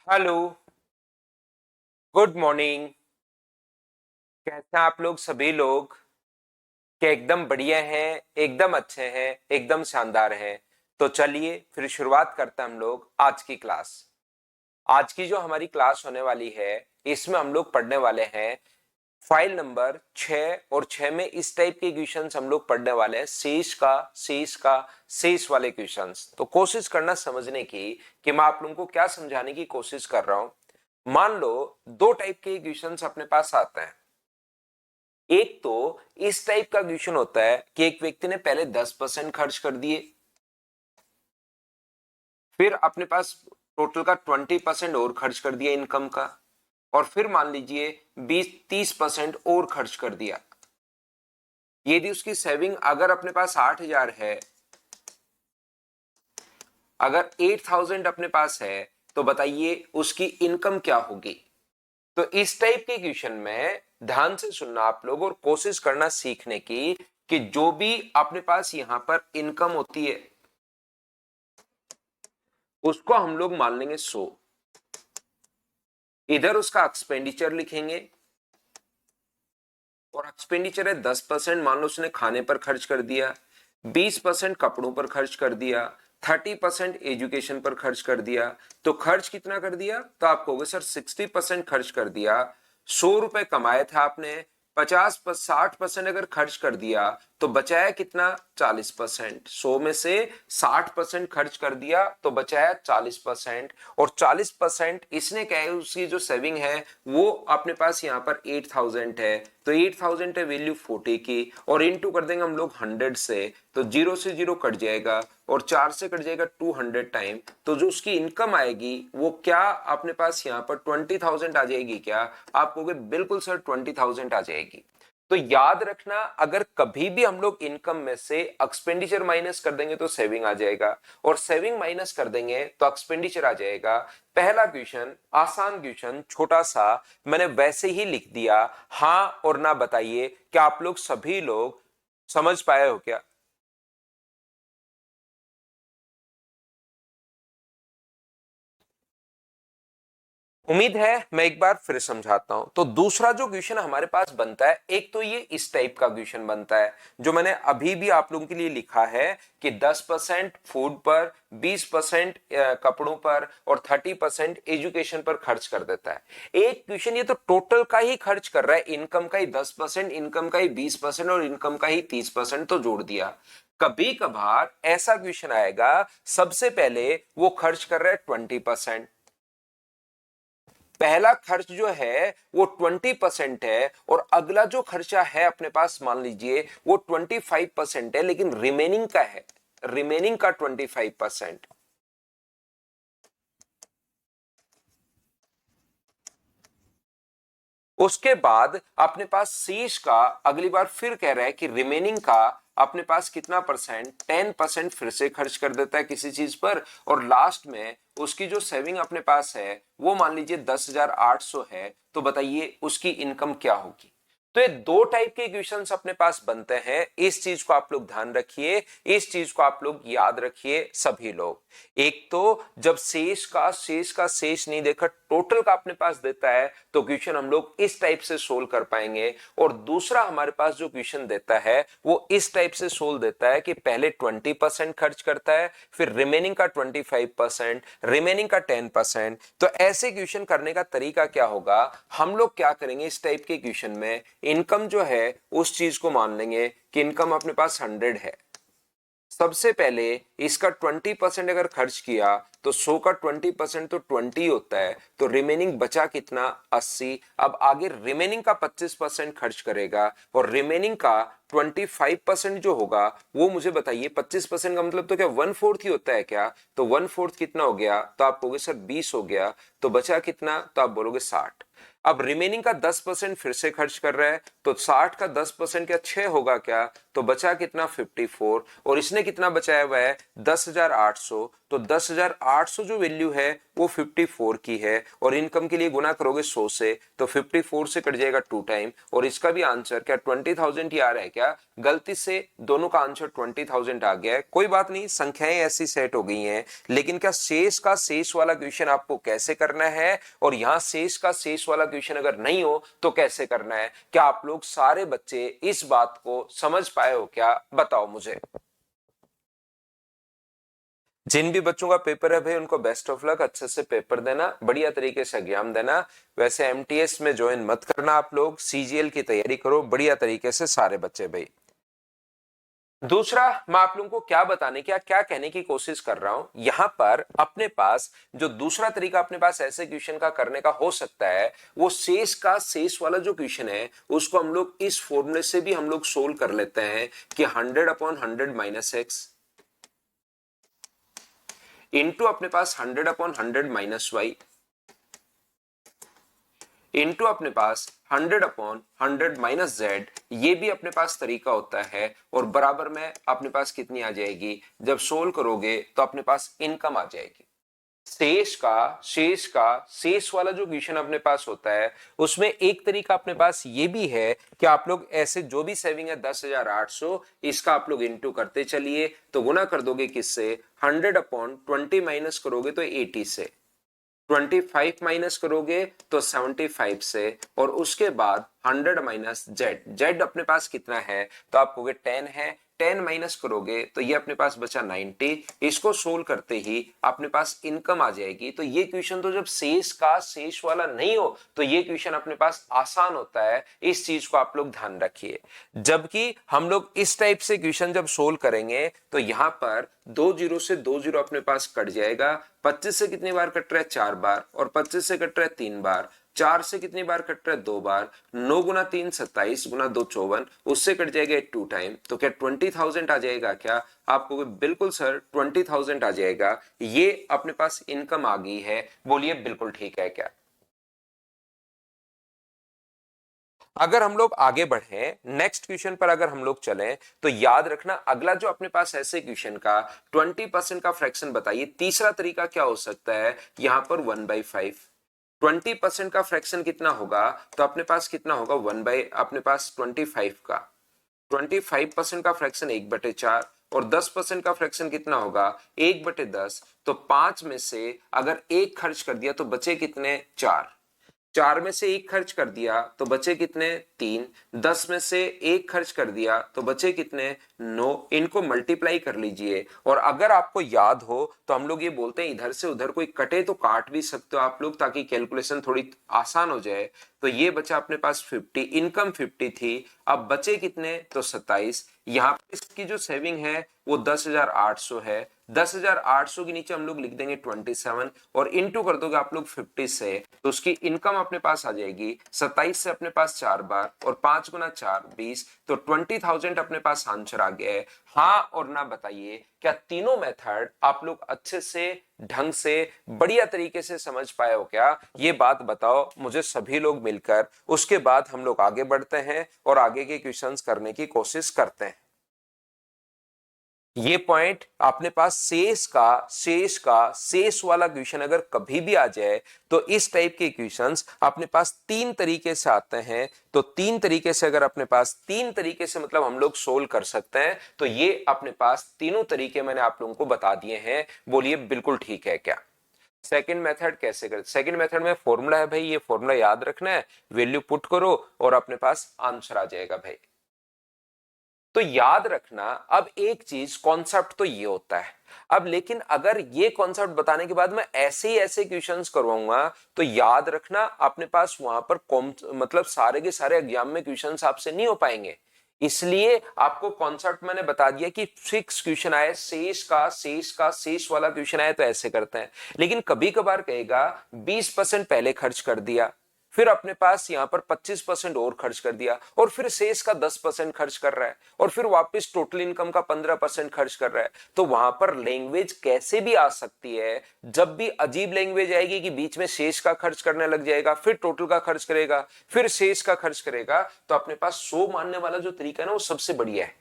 Hello. Good morning. कैसे हैं आप लोग सभी लोग? क्या एकदम बढ़िया हैं, एकदम अच्छे हैं, एकदम शानदार हैं? तो चलिए फिर शुरुआत करते हैं हम लोग आज की क्लास। आज की जो हमारी क्लास होने वाली है, इसमें हम लोग पढ़ने वाले हैं फाइल नंबर 6, और 6 में इस टाइप के क्वेश्चंस हम लोग पढ़ने वाले हैं, शेष वाले क्वेश्चंस। तो कोशिश करना समझने की कि मैं आप लोगों को क्या समझाने की कोशिश कर रहा हूं। मान लो दो टाइप के क्वेश्चंस अपने पास आते हैं। एक तो इस टाइप का क्वेश्चन होता है कि एक व्यक्ति ने पहले 10% खर्च कर दिए, फिर अपने पास टोटल का 20% और खर्च कर दिया इनकम का, और फिर मान लीजिए 20-30% और खर्च कर दिया। यदि उसकी सेविंग अगर अपने पास 8,000 है, अगर 8,000 अपने पास है, तो बताइए उसकी इनकम क्या होगी। तो इस टाइप के क्वेश्चन में ध्यान से सुनना आप लोग, और कोशिश करना सीखने की कि जो भी अपने पास यहां पर इनकम होती है उसको हम लोग मान लेंगे 100। इधर उसका एक्सपेंडिचर लिखेंगे, और एक्सपेंडिचर है 10%, मान लो उसने खाने पर खर्च कर दिया, 20% कपड़ों पर खर्च कर दिया, 30% एजुकेशन पर खर्च कर दिया। तो खर्च कितना कर दिया? तो आप कहोगे सर 60% खर्च कर दिया। 100 रुपए कमाए थे आपने, 60% अगर खर्च कर दिया तो बचाया कितना? 40%। 100 में से 60% खर्च कर दिया तो बचाया 40%। और 40% इसने क्या है, उसकी जो सेविंग है वो अपने पास यहाँ पर 8,000 है, तो 8,000 है वैल्यू 40 की, और इनटू कर देंगे हम लोग 100 से, तो 0 से 0 कट जाएगा, और 4 से कट जाएगा 200 टाइम। तो जो उसकी इनकम आएगी वो क्या अपने पास यहाँ पर 20,000 आ जाएगी क्या? आप कहोगे बिल्कुल सर 20,000 आ जाएगी। तो याद रखना, अगर कभी भी हम लोग इनकम में से एक्सपेंडिचर माइनस कर देंगे तो सेविंग आ जाएगा, और सेविंग माइनस कर देंगे तो एक्सपेंडिचर आ जाएगा। पहला क्वेश्चन आसान क्वेश्चन, छोटा सा, मैंने वैसे ही लिख दिया। हां और ना बताइए, क्या आप लोग सभी लोग समझ पाए हो क्या? उम्मीद है। मैं एक बार फिर समझाता हूं। तो दूसरा जो क्वेश्चन हमारे पास बनता है, एक तो ये इस टाइप का क्वेश्चन बनता है जो मैंने अभी भी आप लोगों के लिए लिखा है कि 10% फूड पर, 20% कपड़ों पर, और 30% एजुकेशन पर खर्च कर देता है। एक क्वेश्चन ये तो टोटल का ही खर्च कर रहा है, इनकम का ही 10%, इनकम का ही 20%, और इनकम का ही 30% तो जोड़ दिया। कभी कभार ऐसा क्वेश्चन आएगा, सबसे पहले वो खर्च कर रहा है 20%। पहला खर्च जो है वो 20% है, और अगला जो खर्चा है अपने पास मान लीजिए वो 25% है, लेकिन रिमेनिंग का है, रिमेनिंग का 25%। उसके बाद अपने पास शेष का अगली बार फिर कह रहा है कि रिमेनिंग का अपने पास कितना परसेंट, 10% फिर से खर्च कर देता है किसी चीज पर, और लास्ट में उसकी जो सेविंग अपने पास है वो मान लीजिए 10,800 है। तो बताइए उसकी इनकम क्या होगी। तो ये दो टाइप के क्वेश्चंस अपने पास बनते हैं, इस चीज को आप लोग ध्यान रखिए, इस चीज को आप लोग याद रखिए सभी लोग। एक तो जब शेष का शेष नहीं देकर टोटल का अपने पास देता है तो क्वेश्चन हम लोग इस टाइप से सोल्व कर पाएंगे, और दूसरा हमारे पास जो क्वेश्चन देता है वो इस टाइप से सोल्व देता है कि पहले 20% खर्च करता है, फिर रिमेनिंग का 25%, रिमेनिंग का 10%। तो ऐसे क्वेश्चन करने का तरीका क्या होगा, हम लोग क्या करेंगे इस टाइप के क्वेश्चन में, इनकम जो है उस चीज को मान लेंगे कि इनकम अपने पास 100 है। सबसे पहले इसका 20% अगर खर्च किया तो 100 का 20% तो 20 होता है, तो रिमेनिंग बचा कितना? 80। अब आगे रिमेनिंग का 25% खर्च करेगा, और रिमेनिंग का 25% जो होगा वो मुझे बताइए। 25% का मतलब तो क्या 1/4 ही होता है क्या? तो 1/4 कितना हो गया? तो आप कहोगे सर 20 हो गया। तो बचा कितना? तो आप बोलोगे 60। अब रिमेनिंग का 10% फिर से खर्च कर रहा है, तो 60 का 10% क्या 6 होगा क्या, तो बचा कितना 54, और इसने कितना बचाया हुआ है 10,800, तो 10,800 जो वैल्यू है वो 54 की है, और इनकम के लिए गुना करोगे 100 से तो 54 से कट जाएगा 2 टाइम, और इसका भी आंसर क्या 20,000 ही आ रहा है क्या, गलती से दोनों का आंसर 20,000 आ गया है। कोई बात नहीं, संख्याएं ऐसी सेट हो गई हैं, लेकिन क्या शेष का शेष वाला क्वेश्चन आपको कैसे करना है, और यहां शेष का शेष वाला क्वेश्चन अगर नहीं हो तो कैसे करना है, क्या आप लोग सारे बच्चे इस बात को समझ पाए हो क्या, बताओ मुझे। जिन भी बच्चों का पेपर है भाई उनको बेस्ट ऑफ लक, अच्छे से पेपर देना, बढ़िया तरीके से एग्जाम देना। वैसे एमटीएस में ज्वाइन मत करना, आप लोग सीजीएल की तैयारी करो बढ़िया तरीके से सारे बच्चे भाई। दूसरा, मैं आप लोगों को क्या बताने क्या कहने की कोशिश कर रहा हूं, यहां पर अपने पास जो दूसरा तरीका अपने पास ऐसे क्वेश्चन का करने का हो सकता है, वो शेष का शेष वाला जो क्वेश्चन है उसको हम लोग इस फॉर्मूले से भी हम लोग सोल्व कर लेते हैं कि 100/100 माइनस एक्स इंटू अपने पास 100/100 माइनस वाई इंटू अपने पास 100/100 माइनस जेड, ये भी अपने पास तरीका होता है, और बराबर में अपने पास कितनी आ जाएगी, जब सोल्व करोगे तो अपने पास इनकम आ जाएगी। शेष वाला जो क्वेश्चन अपने पास होता है उसमें एक तरीका अपने पास ये भी है कि आप लोग ऐसे जो भी सेविंग है 10,800, इसका आप लोग इंटू करते चलिए, तो गुना कर दोगे किससे, 100/20 माइनस करोगे तो 80 से, 25 माइनस करोगे तो 75 से, और उसके बाद 100 माइनस जेड, जेड अपने पास कितना है तो आप कहोगे 10 है, 10 माइनस करोगे तो ये अपने पास बचा 90, इसको सोल्व करते ही अपने पास इनकम आ जाएगी। तो ये क्वेश्चन तो जब शेष का शेष वाला नहीं हो तो ये क्वेश्चन अपने पास आसान होता है, इस चीज को आप लोग ध्यान रखिए। जबकि हम लोग इस टाइप से क्वेश्चन जब सोल्व करेंगे तो यहां पर 2 जीरो से 2 जीरो अपने पास कट जाएगा, 25 से कितनी बार कट रहा है 4 बार, और 25 से कट रहा है 3 बार, 4 से कितनी बार कट रहा है 2 बार, 9 गुना 3 27 गुना 2 54, उससे कट जाएगा 2 टाइम, तो क्या 20,000 आ जाएगा क्या, आपको बिल्कुल सर 20,000 आ जाएगा, ये अपने पास इनकम आ गई है, बोलिए बिल्कुल ठीक है क्या। अगर हम लोग आगे बढ़े नेक्स्ट क्वेश्चन पर अगर हम लोग चलें तो याद रखना अगला जो अपने पास ऐसे क्वेश्चन का 20% का फ्रैक्शन बताइए, तीसरा तरीका क्या हो सकता है, यहां पर 1/5, 20% का फ्रैक्शन कितना होगा, तो अपने पास कितना होगा 25 का 25% का फ्रैक्शन 1/4, और 10% का फ्रैक्शन कितना होगा 1/10, तो 5 में से अगर एक खर्च कर दिया तो बचे कितने 4, 4 में से एक खर्च कर दिया तो बचे कितने 3, 10 में से एक खर्च कर दिया तो बचे कितने 9, इनको मल्टीप्लाई कर लीजिए, और अगर आपको याद हो तो हम लोग ये बोलते हैं इधर से उधर कोई कटे तो काट भी सकते हो आप लोग, ताकि कैलकुलेशन थोड़ी आसान हो जाए। तो ये बचा अपने पास 50, इनकम 50 थी, अब बचे कितने तो 27, यहाँ पे इसकी जो सेविंग है वो 10,800 है, 10,800 के नीचे हम लोग लिख देंगे 27, और इनटू कर दोगे आप लोग 50 से, तो उसकी इनकम अपने पास आ जाएगी 27 से अपने पास 4 बार, और 5 गुना 4 20, तो 20,000 अपने पास आंसर आ गया है। हाँ और ना बताइए, क्या तीनों मेथड आप लोग अच्छे से ढंग से बढ़िया तरीके से समझ पाए हो क्या, ये बात बताओ मुझे सभी लोग मिलकर, उसके बाद हम लोग आगे बढ़ते हैं और आगे के क्वेश्चंस करने की कोशिश करते हैं। ये पॉइंट अपने पास शेष वाला क्वेश्चन अगर कभी भी आ जाए तो इस टाइप के क्वेश्चंस अपने पास तीन तरीके से आते हैं, तो तीन तरीके से अगर अपने पास तीन तरीके से मतलब हम लोग सोल्व कर सकते हैं, तो ये अपने पास तीनों तरीके मैंने आप लोगों को बता दिए हैं, बोलिए बिल्कुल ठीक है क्या। सेकंड मेथड कैसे करते, सेकंड मेथड में फॉर्मूला है भाई, ये फॉर्मूला याद रखना है, वैल्यू पुट करो और अपने पास आंसर आ जाएगा भाई। तो याद रखना, अब एक चीज कॉन्सेप्ट तो ये होता है, अब लेकिन अगर ये कॉन्सेप्ट बताने के बाद मैं ऐसे ही ऐसे क्वेश्चंस करवाऊंगा तो याद रखना अपने पास वहां पर मतलब सारे के सारे एग्जाम में क्वेश्चंस आपसे नहीं हो पाएंगे, इसलिए आपको कॉन्सेप्ट मैंने बता दिया कि फिक्स क्वेश्चन आए, शेष वाला क्वेश्चन आए तो ऐसे करते हैं, लेकिन कभी कभार कहेगा 20% पहले खर्च कर दिया, फिर अपने पास यहां पर 25% और खर्च कर दिया, और फिर शेष का 10% खर्च कर रहा है, और फिर वापस टोटल इनकम का 15% खर्च कर रहा है। तो वहां पर लैंग्वेज कैसे भी आ सकती है, जब भी अजीब लैंग्वेज आएगी कि बीच में शेष का खर्च करने लग जाएगा, फिर टोटल का खर्च करेगा, फिर शेष का खर्च करेगा, तो अपने पास 100 मानने वाला जो तरीका है ना वो सबसे बढ़िया है।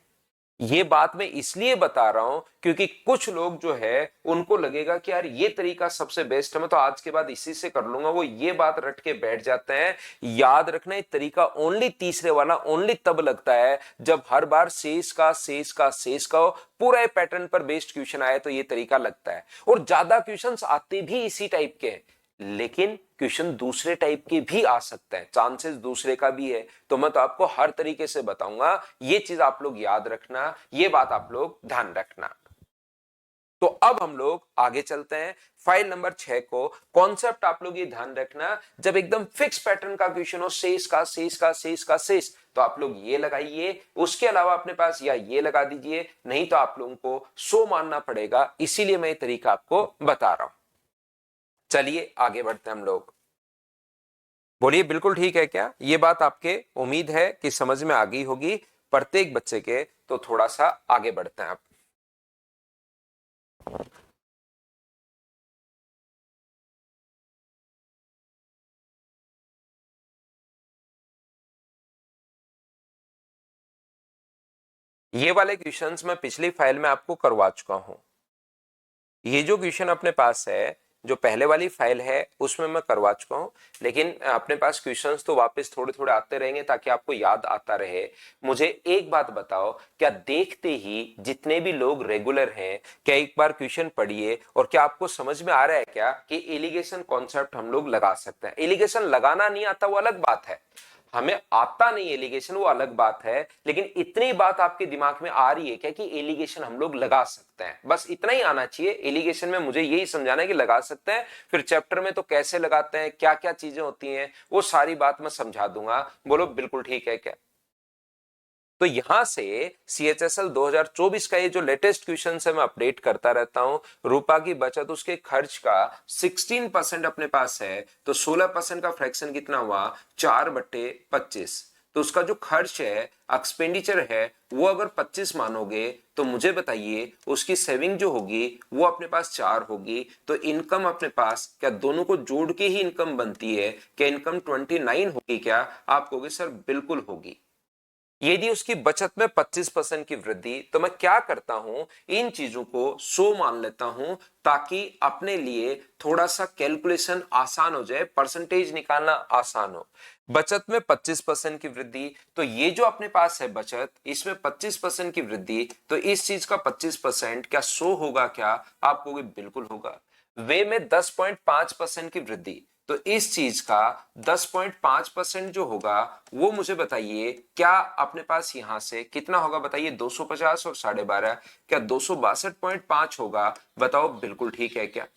ये बात मैं इसलिए बता रहा हूं क्योंकि कुछ लोग जो है उनको लगेगा कि यार ये तरीका सबसे बेस्ट है, मैं तो आज के बाद इसी से कर लूंगा, वो ये बात रट के बैठ जाते हैं। याद रखना ये तरीका ओनली तीसरे वाला ओनली तब लगता है जब हर बार शेष का शेष का शेष का पूरा पैटर्न पर बेस्ड क्वेश्चन आए तो ये तरीका लगता है। और ज्यादा क्वेश्चंस आते भी इसी टाइप के हैं, लेकिन क्वेश्चन दूसरे टाइप के भी आ सकते हैं, चांसेस दूसरे का भी है। तो मैं तो आपको हर तरीके से बताऊंगा, ये चीज आप लोग याद रखना, ये बात आप लोग ध्यान रखना। तो अब हम लोग आगे चलते हैं फाइल नंबर 6 को। कॉन्सेप्ट आप लोग ये ध्यान रखना, जब एकदम फिक्स पैटर्न का क्वेश्चन हो, शेष का शेष का शेष का शेष, तो आप लोग ये लगाइए, उसके अलावा अपने पास या ये लगा दीजिए, नहीं तो आप लोगों को 100 मानना पड़ेगा। इसीलिए मैं ये तरीका आपको बता रहा हूं। चलिए आगे बढ़ते हैं हम लोग। बोलिए बिल्कुल ठीक है क्या? ये बात आपके उम्मीद है कि समझ में आ गई होगी प्रत्येक बच्चे के। तो थोड़ा सा आगे बढ़ते हैं आप। ये वाले क्वेश्चंस मैं पिछली फाइल में आपको करवा चुका हूं। ये जो क्वेश्चन अपने पास है, जो पहले वाली फाइल है उसमें मैं करवा चुका हूं, लेकिन अपने पास क्वेश्चंस तो वापस थोड़े थोड़े आते रहेंगे ताकि आपको याद आता रहे। मुझे एक बात बताओ, क्या देखते ही जितने भी लोग रेगुलर हैं, क्या एक बार क्वेश्चन पढ़िए और क्या आपको समझ में आ रहा है क्या कि एलिगेशन कॉन्सेप्ट हम लोग लगा सकते हैं? एलिगेशन लगाना नहीं आता वो अलग बात है, हमें आता नहीं एलिगेशन वो अलग बात है, लेकिन इतनी बात आपके दिमाग में आ रही है क्या कि एलिगेशन हम लोग लगा सकते हैं? बस इतना ही आना चाहिए। एलिगेशन में मुझे यही समझाना है कि लगा सकते हैं, फिर चैप्टर में तो कैसे लगाते हैं, क्या क्या चीजें होती हैं, वो सारी बात मैं समझा दूंगा। बोलो बिल्कुल ठीक है क्या? तो यहां से CHSL 2024 का ये जो लेटेस्ट क्वेश्चन है मैं अपडेट करता रहता हूं। रूपा की बचत उसके खर्च का 16% अपने पास है, तो 16% का फ्रैक्शन कितना हुआ? 4/25। तो उसका जो खर्च है, एक्सपेंडिचर है, वो अगर 25 मानोगे तो मुझे बताइए उसकी सेविंग जो होगी वो अपने पास 4 होगी। तो इनकम अपने पास, क्या दोनों को जोड़ के ही इनकम बनती है? क्या इनकम 29 होगी क्या? आप कहोगे सर बिल्कुल होगी। यदि उसकी बचत में 25% की वृद्धि, तो मैं क्या करता हूं, इन चीजों को 100 मान लेता हूं ताकि अपने लिए थोड़ा सा कैलकुलेशन आसान हो जाए, परसेंटेज निकालना आसान हो। बचत में 25% की वृद्धि, तो ये जो अपने पास है बचत, इसमें 25% की वृद्धि, तो इस चीज का 25% क्या 100 होगा क्या? आप कहोगे बिल्कुल होगा। वे में 10.5% की वृद्धि, तो इस चीज का 10.5% जो होगा वो मुझे बताइए क्या अपने पास यहां से कितना होगा? बताइए 250 और 12.5, क्या 262.5 होगा? बताओ बिल्कुल ठीक है क्या?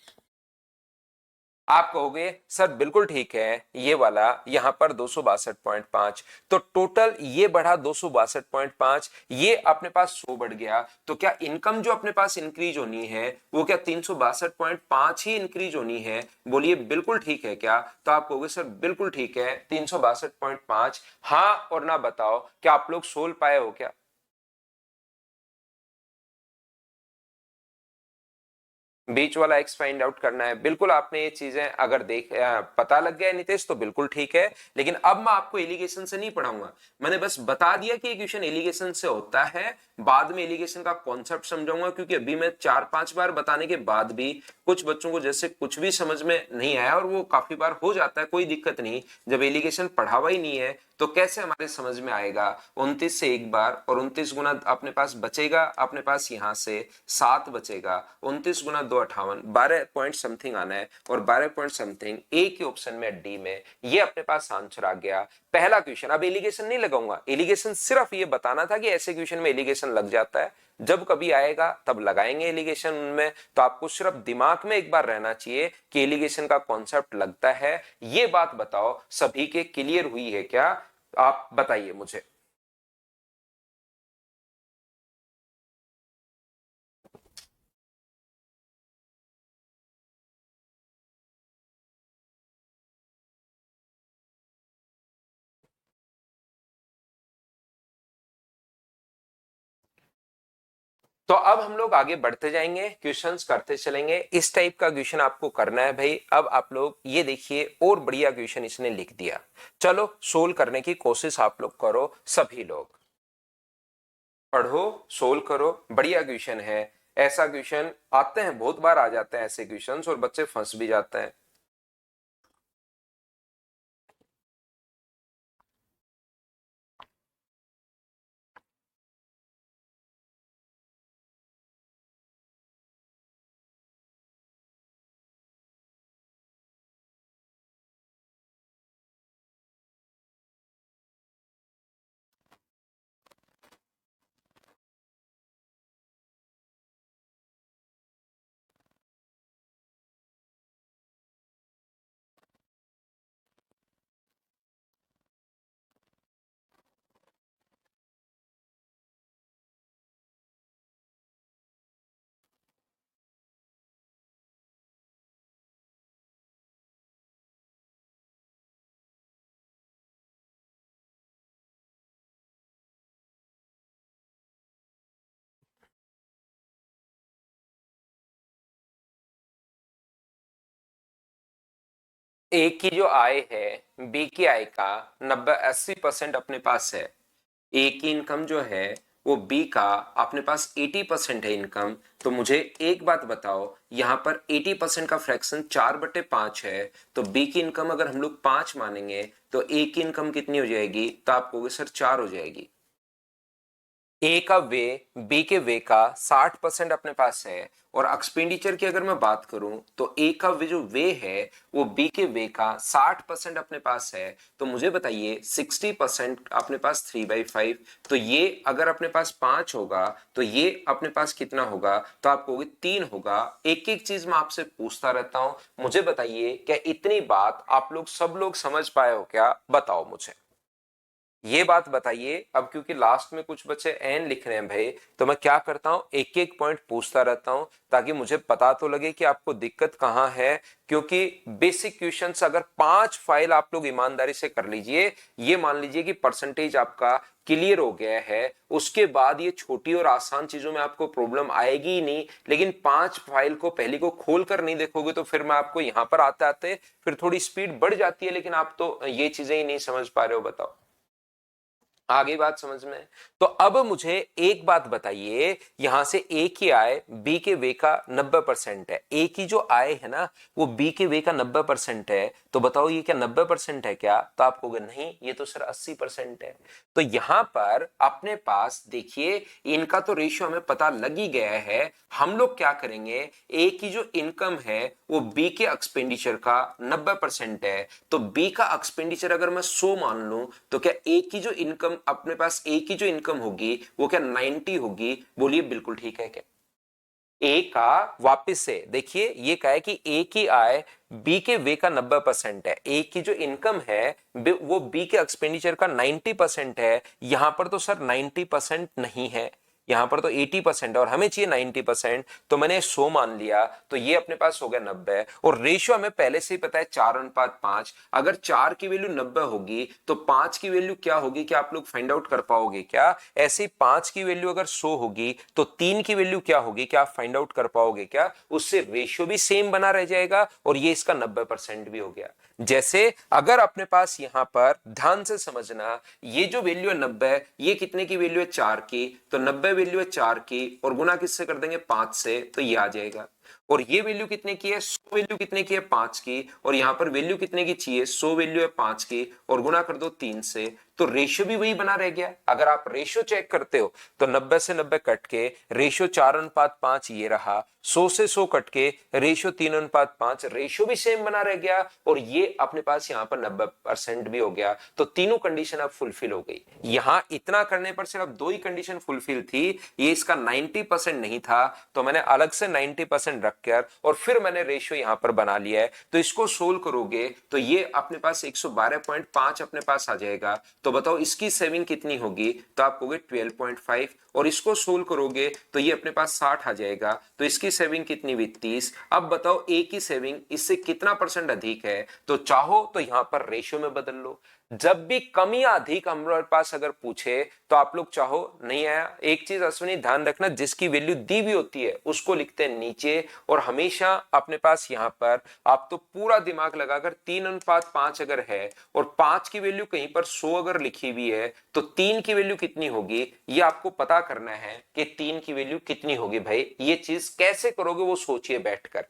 आप कहोगे सर बिल्कुल ठीक है, ये वाला यहां पर 262.5, तो टोटल ये बढ़ा 262.5, ये अपने पास 100 बढ़ गया, तो क्या इनकम जो अपने पास इंक्रीज होनी है वो क्या 362.5 ही इंक्रीज होनी है? बोलिए बिल्कुल ठीक है क्या? तो आप कहोगे सर बिल्कुल ठीक है 362.5। हाँ और ना बताओ, क्या आप लोग सोल पाए हो क्या? बीच वाला एक्स फाइंड आउट करना है, बिल्कुल आपने ये चीजें अगर पता लग गया नितेश तो बिल्कुल ठीक है। लेकिन अब मैं आपको एलिगेशन से नहीं पढ़ाऊंगा, मैंने बस बता दिया कि क्वेश्चन एलिगेशन से होता है। बाद में एलिगेशन का कॉन्सेप्ट समझाऊंगा, क्योंकि अभी मैं 4-5 बार बताने के बाद भी कुछ बच्चों को जैसे कुछ भी समझ में नहीं आया, और वो काफी बार हो जाता है, कोई दिक्कत नहीं। जब एलिगेशन पढ़ावा ही नहीं है तो कैसे हमारे समझ में आएगा? 29 से एक बार, और 29 गुना अपने पास बचेगा, अपने पास यहां से 7 बचेगा, 29 गुना 2 58, 12 पॉइंट समथिंग आना है, और 12 पॉइंट समथिंग ए के ऑप्शन में डी में, ये अपने पास आंसर आ गया पहला क्वेश्चन। अब एलिगेशन नहीं लगाऊंगा, एलिगेशन सिर्फ ये बताना था कि ऐसे क्वेश्चन में एलिगेशन लग जाता है, जब कभी आएगा तब लगाएंगे एलिगेशन उनमें। तो आपको सिर्फ दिमाग में एक बार रहना चाहिए कि एलिगेशन का कॉन्सेप्ट लगता है। ये बात बताओ सभी के क्लियर हुई है क्या? आप बताइए मुझे। तो अब हम लोग आगे बढ़ते जाएंगे, क्वेश्चंस करते चलेंगे। इस टाइप का क्वेश्चन आपको करना है भाई। अब आप लोग ये देखिए, और बढ़िया क्वेश्चन इसने लिख दिया। चलो सोल्व करने की कोशिश आप लोग करो, सभी लोग पढ़ो, सोल्व करो। बढ़िया क्वेश्चन है। ऐसा क्वेश्चन आते हैं, बहुत बार आ जाते हैं ऐसे क्वेश्चंस, और बच्चे फंस भी जाते हैं। ए की जो आय है, बी की आय का 90-80% अपने पास है। ए की इनकम जो है वो बी का अपने पास 80% है इनकम। तो मुझे एक बात बताओ, यहां पर 80% का फ्रैक्शन 4/5 है। तो बी की इनकम अगर हम लोग 5 मानेंगे तो ए की इनकम कितनी हो जाएगी? तो आप कहोगे सर 4 हो जाएगी। ए का वे बी के वे का 60% अपने पास है। और एक्सपेंडिचर की अगर मैं बात करूं तो ए का वे जो वे है वो बी के वे का 60% अपने पास है। तो मुझे बताइए 60% अपने पास 3/5। तो ये अगर अपने पास 5 होगा तो ये अपने पास कितना होगा? तो आप कहोगे 3 होगा। एक एक चीज मैं आपसे पूछता रहता हूं, मुझे बताइए क्या इतनी बात आप लोग सब लोग समझ पाए हो क्या? बताओ मुझे ये बात बताइए। अब क्योंकि लास्ट में कुछ बच्चे एन लिख रहे हैं भाई, तो मैं क्या करता हूं, एक एक पॉइंट पूछता रहता हूं ताकि मुझे पता तो लगे कि आपको दिक्कत कहां है। क्योंकि बेसिक क्वेश्चंस अगर 5 फाइल आप लोग ईमानदारी से कर लीजिए, ये मान लीजिए कि परसेंटेज आपका क्लियर हो गया है, उसके बाद ये छोटी और आसान चीजों में आपको प्रॉब्लम आएगी ही नहीं। लेकिन 5 फाइल को पहली को खोल कर नहीं देखोगे तो फिर मैं आपको यहां पर आते आते फिर थोड़ी स्पीड बढ़ जाती है, लेकिन आप तो ये चीजें ही नहीं समझ पा रहे हो। बताओ आगे बात समझ में? तो अब मुझे एक बात बताइए, यहां से ए की आय बी के वे का 90% है। ए की जो आय है ना वो बी के वे का 90% है। तो बताओ ये क्या 90% है क्या? तो आप कहोगे नहीं, ये तो सर 80% है। तो यहां पर अपने पास देखिए, इनका तो रेशियो हमें पता लग ही गया है। हम लोग क्या करेंगे, ए की जो इनकम है वो बी के एक्सपेंडिचर का 90% है। तो बी का एक्सपेंडिचर अगर मैं 100 मान लूं तो क्या ए की जो इनकम अपने पास, ए की जो इनकम होगी वो क्या 90 होगी? बोलिए बिल्कुल ठीक है क्या? ए का वापिस से देखिए, ये कहा है कि ए की आय बी के वे का 90% है। ए की जो इनकम है वो बी के एक्सपेंडिचर का 90% है। यहां पर तो सर 90% नहीं है, यहां पर तो 80% है और हमें चाहिए 90%। तो मैंने 100 मान लिया, तो ये अपने पास हो गया 90। और रेशियो हमें पहले से ही पता है 4:5। अगर 4 की वैल्यू 90 होगी तो 5 की वैल्यू क्या होगी? क्या आप लोग फाइंड आउट कर पाओगे क्या? ऐसे 5 की वैल्यू अगर 100 होगी तो 3 की वैल्यू क्या होगी? क्या आप फाइंड आउट कर पाओगे क्या? उससे रेशियो भी सेम बना रह जाएगा और ये इसका 90% भी हो गया। जैसे अगर अपने पास यहां पर ध्यान से समझना, ये जो वैल्यू है 90, ये कितने की वैल्यू है? 4 की। तो 90 वैल्यू है 4 की और गुना किससे कर देंगे? 5 से, तो ये आ जाएगा। और ये वैल्यू कितने की है? 100 वैल्यू कितने की है? 5 की। और यहां पर वैल्यू कितने की चाहिए? 100 वैल्यू है 5 की और गुना कर दो 3 से, तो रेशियो भी वही बना रह गया। अगर आप रेशियो चेक करते हो तो 90 से 90 कट के रेशियो 4:5 ये रहा, 100 से 100 कट के रेशियो 3:5, रेशियो भी सेम बना रह गया और ये अपने पास यहां पर 90% भी हो गया। तो तीनों कंडीशन अब फुलफिल हो गई। यहां इतना करने पर सिर्फ दो ही कंडीशन फुलफिल थी, ये इसका 90% नहीं था, तो मैंने अलग से 90% रखकर और फिर मैंने रेशियो यहां पर बना लिया है। तो इसको सोल्व करोगे तो ये अपने पास 112.5 अपने पास आ जाएगा। तो बताओ इसकी सेविंग कितनी होगी? तो आप कहोगे 12.5। और इसको सोल्व करोगे तो ये अपने पास 60 आ जाएगा। तो इसकी सेविंग कितनी हुई? 30। अब बताओ ए की सेविंग इससे कितना परसेंट अधिक है? तो चाहो तो यहां पर रेशियो में बदल लो, जब भी कम या अधिक हमारे पास अगर पूछे तो आप लोग चाहो नहीं आया, एक चीज अश्विनी ध्यान रखना, जिसकी वैल्यू दी भी होती है उसको लिखते हैं नीचे, और हमेशा अपने पास यहां पर आप तो पूरा दिमाग लगाकर 3:5 अगर है और 5 की वैल्यू कहीं पर 100 अगर लिखी हुई है तो 3 की वैल्यू कितनी होगी ये आपको पता करना है कि 3 की वैल्यू कितनी होगी। भाई ये चीज कैसे करोगे वो सोचिए बैठकर,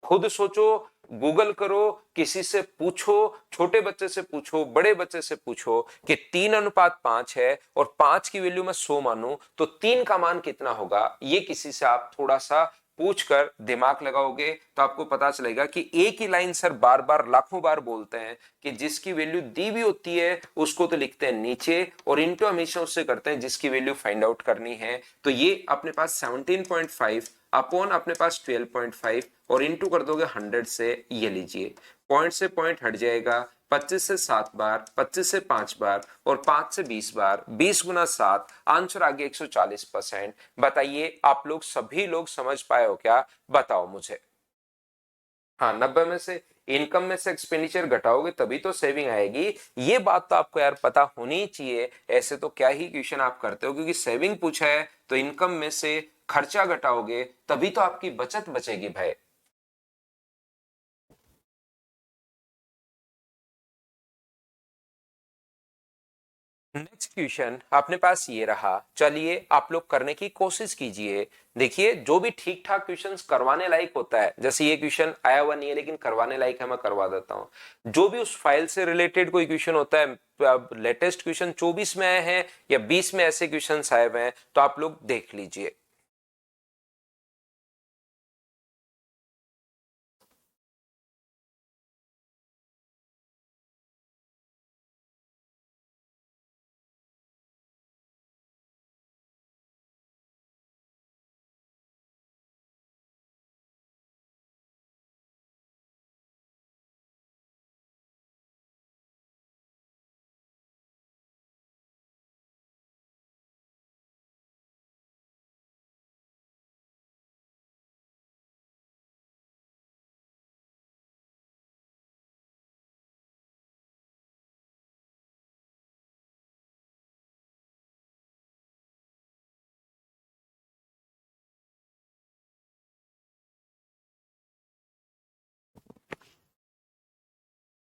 खुद सोचो, गूगल करो, किसी से पूछो, छोटे बच्चे से पूछो, बड़े बच्चे से पूछो कि 3:5 है और 5 की वैल्यू मैं 100 मानूं तो 3 का मान कितना होगा। ये किसी से आप थोड़ा सा पूछकर दिमाग लगाओगे तो आपको पता चलेगा कि एक ही लाइन सर बार बार लाखों बार बोलते हैं कि जिसकी वैल्यू दी भी होती है उसको तो लिखते हैं नीचे और इंटू हमेशा उससे करते हैं जिसकी वैल्यू फाइंड आउट करनी है। तो ये अपने पास 17.5 अपॉन अपने पास 12.5 और इंटू कर दोगे 100 से, ये लीजिए पॉइंट से पॉइंट हट जाएगा, 25 से 7 बार, 25 से 5 बार और 5 से 20 बार, 20 गुना 7, आंसर आ गया 140%। बताइए आप लोग सभी लोग समझ पाए हो क्या, बताओ मुझे। हाँ, 90 में से इनकम में से एक्सपेंडिचर घटाओगे तभी तो सेविंग आएगी, ये बात तो आपको यार पता होनी ही चाहिए। ऐसे तो क्या ही क्वेश्चन आप करते हो, क्योंकि सेविंग पूछा है तो इनकम में से खर्चा घटाओगे तभी तो आपकी बचत बचेगी भाई। नेक्स्ट क्वेश्चन अपने पास ये रहा, चलिए आप लोग करने की कोशिश कीजिए। देखिए जो भी ठीक ठाक क्वेश्चंस करवाने लायक होता है, जैसे ये क्वेश्चन आया हुआ नहीं है लेकिन करवाने लायक है, मैं करवा देता हूं। जो भी उस फाइल से रिलेटेड कोई क्वेश्चन होता है, लेटेस्ट क्वेश्चन 24 में आए हैं या 20 में ऐसे क्वेश्चन आए हुए हैं तो आप लोग देख लीजिए।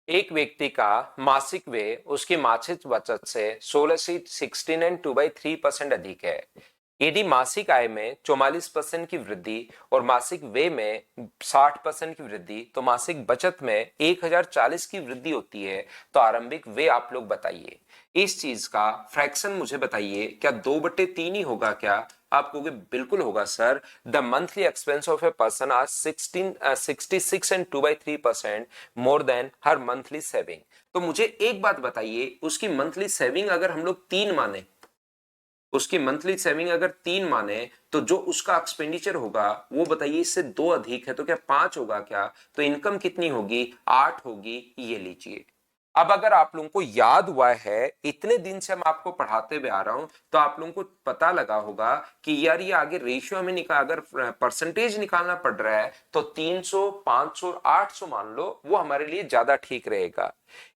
एक व्यक्ति का मासिक व्यय उसकी मासिक बचत से 16 एंड 2/3% अधिक है। यदि मासिक आय में 44% की वृद्धि और मासिक व्यय में 60% की वृद्धि तो मासिक बचत में 1040 की वृद्धि होती है, तो आरंभिक व्यय आप लोग बताइए। इस चीज का फ्रैक्शन मुझे बताइए, क्या 2/3 ही होगा क्या? आप कहोगे बिल्कुल होगा sir, the monthly expense of a person are 66 and 2/3% more than her monthly saving. तो मुझे एक बात बताइए, उसकी मंथली सेविंग अगर हम लोग 3 माने, उसकी मंथली सेविंग अगर 3 माने तो जो उसका एक्सपेंडिचर होगा वो बताइए इससे 2 अधिक है तो क्या 5 होगा क्या? तो इनकम कितनी होगी? 8 होगी, ये लीजिए। अब अगर आप लोगों को याद हुआ है, इतने दिन से हम आपको पढ़ाते हुए आ रहा हूं, तो आप लोगों को पता लगा होगा कि यार ये आगे रेशियो हमें निकाल, अगर परसेंटेज निकालना पड़ रहा है तो 300, 500, 800 मान लो, वो हमारे लिए ज्यादा ठीक रहेगा।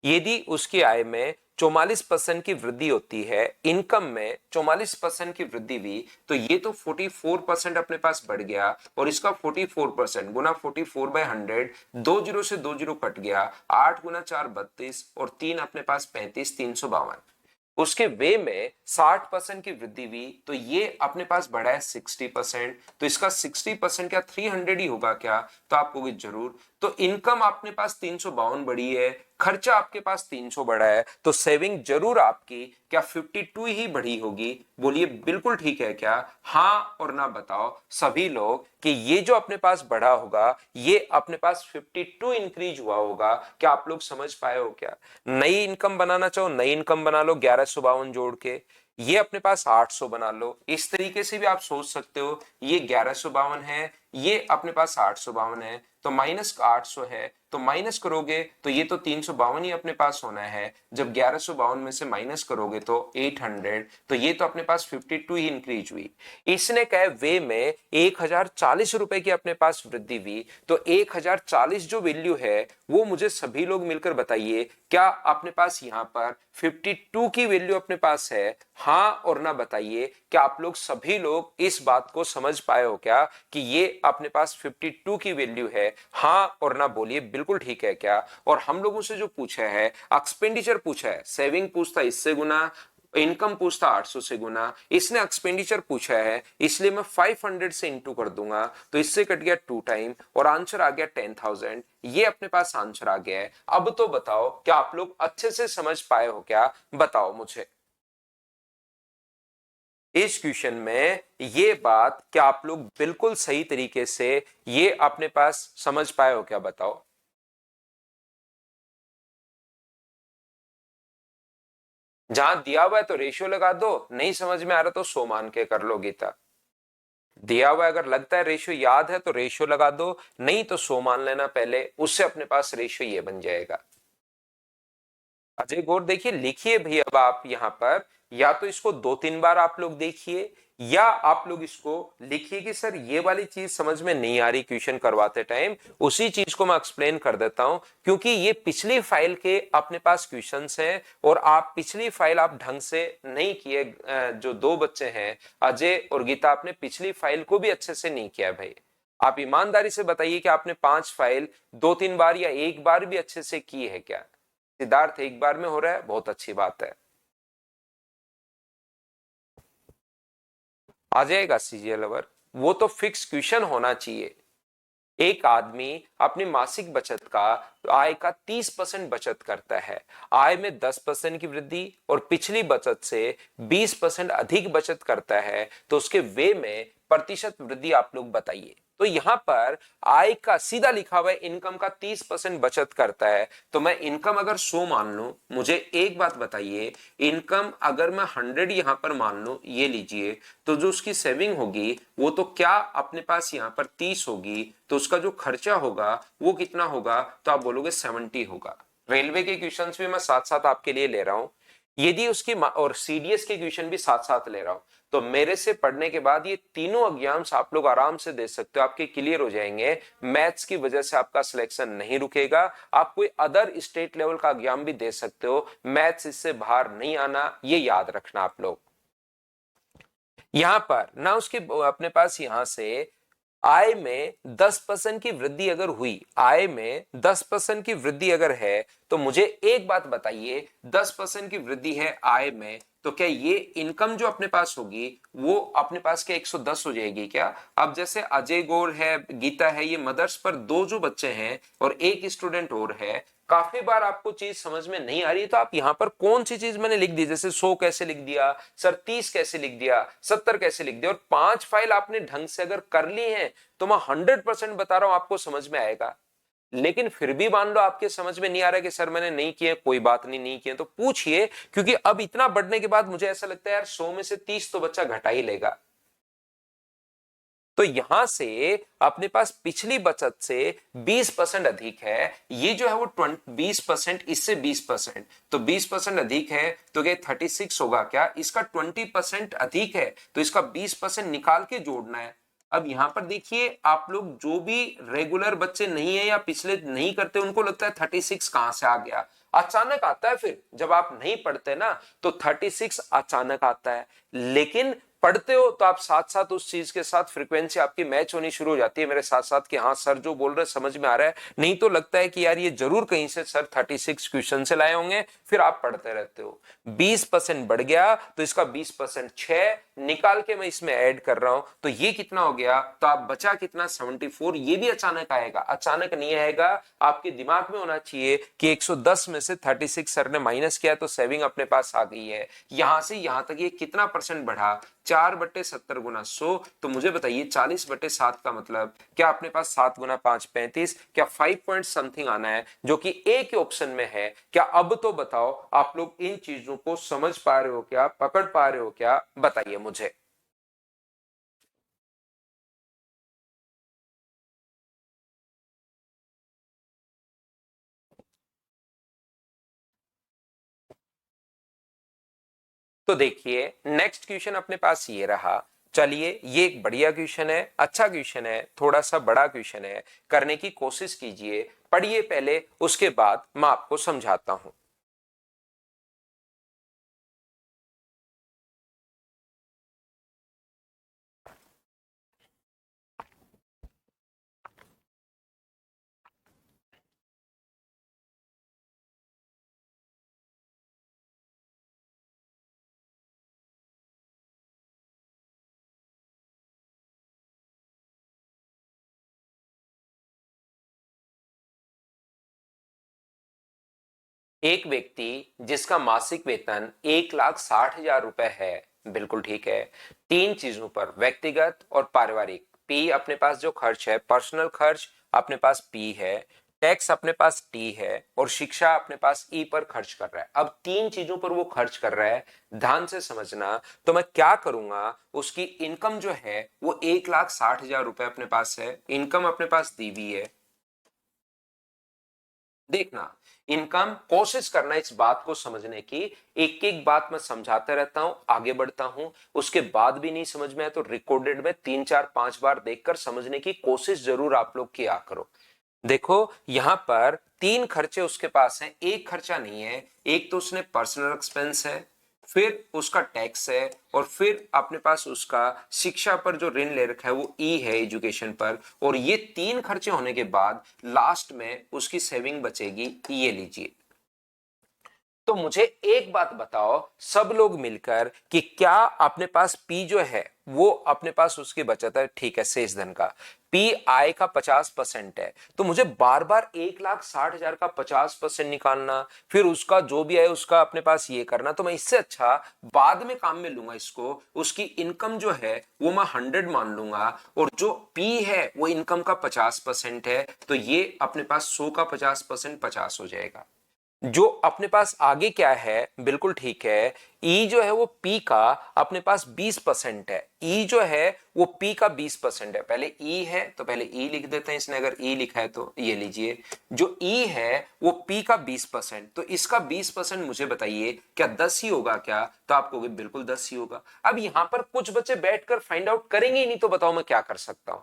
यदि उसकी आय में 44% की वृद्धि होती है, इनकम में 44% की वृद्धि हुई, तो ये तो 44% अपने पास बढ़ गया, और इसका 44% गुना 44/100, 2 जीरो से 2 जीरो कट गया, 8 गुना 4 32 और 3 अपने पास 35, 352। उसके वे में 60% की वृद्धि हुई तो ये अपने पास बढ़ा है 60%, तो इसका 60% क्या 300 ही होगा क्या? तो आप कहोगे जरूर। तो इनकम अपने पास 352 बढ़ी है, खर्चा आपके पास 300 बढ़ा है, तो सेविंग जरूर आपकी क्या 52 ही बढ़ी होगी? बोलिए बिल्कुल ठीक है क्या? हाँ और ना बताओ सभी लोग कि ये जो अपने पास बढ़ा होगा ये अपने पास 52 इंक्रीज हुआ होगा। क्या आप लोग समझ पाए हो क्या? नई इनकम बनाना चाहो नई इनकम बना लो, 1152 जोड़ के, ये अपने पास 800 बना लो। इस तरीके से भी आप सोच सकते हो, ये 1152 है, ये अपने पास 852 है, तो तो -800 है, तो माइनस करोगे तो ये तो 352 ही अपने पास होना है। जब 1152 में से माइनस करोगे तो 800, तो ये तो अपने पास 52 ही इंक्रीज हुई। इसने कहा वे में 1040 रुपए की अपने पास वृद्धि हुई, तो 1040 जो वैल्यू है वो मुझे सभी लोग मिलकर बताइए, क्या अपने पास यहां पर 52 की वैल्यू अपने पास है? हाँ और ना बताइए। क्या आप लोग सभी लोग इस बात को समझ पाए हो क्या कि ये अपने पास 52 की वैल्यू है? हाँ और ना बोलिए, बिल्कुल ठीक है क्या? और हम लोगों से जो पूछा है, एक्सपेंडिचर पूछा है, सेविंग पूछता इससे गुना, इनकम पूछता 800 से गुना, इसने एक्सपेंडिचर पूछा है इसलिए मैं 500 से इंटू कर दूंगा, तो इससे कट गया 2 टाइम और आंसर आ गया 10,000। ये अपने पास आंसर आ गया है। अब तो बताओ क्या आप लोग अच्छे से समझ पाए हो क्या? बताओ मुझे इस क्वेश्चन में ये बात क्या आप लोग बिल्कुल सही तरीके से ये अपने पास समझ पाए हो क्या? बताओ। जहां दिया हुआ है तो रेशियो लगा दो, नहीं समझ में आ रहा तो 100 मान के कर लो गीता। दिया हुआ अगर लगता है रेशियो याद है तो रेशियो लगा दो, नहीं तो 100 मान लेना पहले, उससे अपने पास रेशियो ये बन जाएगा। अजय गौर देखिए, लिखिए भी अब आप यहां पर, या तो इसको 2-3 बार आप लोग देखिए, या आप लोग इसको लिखिए कि सर ये वाली चीज समझ में नहीं आ रही क्वेश्चन करवाते टाइम, उसी चीज को मैं एक्सप्लेन कर देता हूं, क्योंकि ये पिछली फाइल के अपने पास क्वेश्चंस हैं और आप पिछली फाइल आप ढंग से नहीं किए। जो दो बच्चे हैं अजय और गीता, आपने पिछली फाइल को भी अच्छे से नहीं किया भाई। आप ईमानदारी से बताइए कि आपने 5 फाइल 2-3 बार या एक बार भी अच्छे से की है क्या? सिद्धार्थ एक बार में हो रहा है, बहुत अच्छी बात है। आ जाएगा सीजीएल अवर, वो तो फिक्स क्वेश्चन होना चाहिए। एक आदमी अपनी मासिक बचत का आय का 30% बचत करता है, आय में 10% की वृद्धि और पिछली बचत से 20% अधिक बचत करता है, तो उसके वे में प्रतिशत वृद्धि आप लोग बताइए। तो यहां पर आय का सीधा लिखा हुआ है इनकम का 30% बचत करता है, तो मैं इनकम अगर 100 मान लू, मुझे एक बात बताइए, इनकम अगर मैं 100 यहां पर मान लू, ये लीजिए, तो जो उसकी सेविंग होगी वो तो क्या अपने पास यहां पर 30 होगी, तो उसका जो खर्चा होगा वो कितना होगा? तो आप बोलोगे 70 होगा। रेलवे के क्वेश्चंस भी मैं साथ साथ आपके लिए ले रहा हूं, यदि उसकी और सीडीएस के क्वेश्चन भी साथ साथ ले रहा हूं, तो मेरे से पढ़ने के बाद ये तीनों एग्जाम्स आप लोग आराम से दे सकते हो, आपके क्लियर हो जाएंगे। मैथ्स की वजह से आपका सिलेक्शन नहीं रुकेगा, आप कोई अदर स्टेट लेवल का एग्जाम भी दे सकते हो, मैथ्स इससे बाहर नहीं आना, ये याद रखना आप लोग। यहां पर ना उसके अपने पास यहां से आय में 10% की वृद्धि अगर हुई, आय में 10% की वृद्धि अगर है, तो मुझे एक बात बताइए, 10% की वृद्धि है आय में, तो क्या ये इनकम जो अपने पास होगी वो अपने पास क्या 110 हो जाएगी क्या? अब जैसे अजय गौर है, गीता है, ये मदर्स पर दो जो बच्चे हैं और एक स्टूडेंट और है, काफी बार आपको चीज समझ में नहीं आ रही है, तो आप यहां पर कौन सी चीज मैंने लिख दी, जैसे 100 कैसे लिख दिया सर, 30 कैसे लिख दिया, 70 कैसे लिख दिया, और 5 फाइल आपने ढंग से अगर कर ली है तो मैं 100% बता रहा हूं आपको समझ में आएगा। लेकिन फिर भी मान लो आपके समझ में नहीं आ रहा है कि सर मैंने नहीं किए, कोई बात नहीं, नहीं किए तो पूछिए, क्योंकि अब इतना बढ़ने के बाद मुझे ऐसा लगता है यार 100 में से 30 तो बच्चा घटा ही लेगा। तो यहां से अपने पास पिछली बचत से 20% अधिक है, ये जो है वो 20%, इससे 20%, तो 20% अधिक है तो क्या 36 होगा क्या? इसका 20% अधिक है तो इसका 20% निकाल के जोड़ना है। अब यहां पर देखिए, आप लोग जो भी रेगुलर बच्चे नहीं है या पिछले नहीं करते, उनको लगता है 36 कहां से आ गया, अचानक आता है। फिर जब आप नहीं पढ़ते ना तो 36 अचानक आता है, लेकिन पढ़ते हो तो आप साथ साथ उस चीज के साथ फ्रीक्वेंसी आपकी मैच होनी शुरू हो जाती है मेरे साथ साथ, कि हाँ सर जो बोल रहे समझ में आ रहा है, नहीं तो लगता है कि यार ये जरूर कहीं से सर 36 क्वेश्चन से लाए होंगे, फिर आप पढ़ते रहते हो। 20% बढ़ गया तो इसका 20% 6 निकाल के मैं इसमें ऐड कर रहा हूं, तो ये कितना हो गया? तो आप बचा कितना? 74। ये भी अचानक आएगा? अचानक नहीं आएगा, आपके दिमाग में होना चाहिए कि 110 में से 36 सर ने माइनस किया तो सेविंग अपने पास आ गई है। यहां से यहां तक ये कितना परसेंट बढ़ा? 4/70 गुना 100, तो मुझे बताइए 40/7 का मतलब क्या अपने पास 7 गुना 5 35, क्या 5 पॉइंट समथिंग आना है, जो कि एक ही ऑप्शन में है क्या? अब तो बताओ आप लोग इन चीजों को समझ पा रहे हो क्या, पकड़ पा रहे हो क्या? बताइए मुझे। तो देखिए नेक्स्ट क्वेश्चन अपने पास ये रहा। चलिए ये एक बढ़िया क्वेश्चन है, अच्छा क्वेश्चन है, थोड़ा सा बड़ा क्वेश्चन है, करने की कोशिश कीजिए, पढ़िए पहले, उसके बाद मैं आपको समझाता हूं। एक व्यक्ति जिसका मासिक वेतन 1,60,000 रुपए है, बिल्कुल ठीक है, तीन चीजों पर व्यक्तिगत और पारिवारिक, पी अपने पास जो खर्च है पर्सनल खर्च अपने पास पी है, टैक्स अपने पास टी है, और शिक्षा अपने पास ई पर खर्च कर रहा है। अब तीन चीजों पर वो खर्च कर रहा है, ध्यान से समझना। तो मैं क्या करूंगा, उसकी इनकम जो है वो 1,60,000 रुपए अपने पास है, इनकम अपने पास दी हुई है। देखना, इनकम, कोशिश करना इस बात को समझने की, एक एक बात मैं समझाते रहता हूं, आगे बढ़ता हूं, उसके बाद भी नहीं समझ में आए तो रिकॉर्डेड में 3 4 5 बार देखकर समझने की कोशिश जरूर आप लोग किया करो। देखो यहां पर तीन खर्चे उसके पास हैं, एक खर्चा नहीं है। एक तो उसने पर्सनल एक्सपेंस है, फिर उसका टैक्स है, और फिर अपने पास उसका शिक्षा पर जो ऋण ले रखा है वो ई है, एजुकेशन पर। और ये तीन खर्चे होने के बाद लास्ट में उसकी सेविंग बचेगी, ये लीजिए। तो मुझे एक बात बताओ सब लोग मिलकर कि क्या अपने पास पी जो है वो अपने पास उसकी बचत है, ठीक है, शेष धन का पी आय का 50% है। तो मुझे बार बार 1,60,000 का 50% निकालना, फिर उसका जो भी है उसका अपने पास ये करना, तो मैं इससे अच्छा बाद में काम में लूंगा इसको, उसकी इनकम जो है वो मैं 100 मान लूंगा, और जो पी है वो इनकम का 50% है, तो ये अपने पास 100 का 50% 50 हो जाएगा। जो अपने पास आगे क्या है, बिल्कुल ठीक है, ई जो है वो पी का अपने पास 20% है, ई जो है वो पी का 20% है। पहले ई है तो पहले ई लिख देते हैं, इसने अगर ई लिखा है तो ये लीजिए, जो ई है वो पी का 20%, तो इसका 20% मुझे बताइए क्या 10 ही होगा क्या? तो आप कहोगे बिल्कुल 10 ही होगा। अब यहां पर कुछ बच्चे बैठकर फाइंड आउट करेंगे ही नहीं, तो बताओ मैं क्या कर सकता हूं।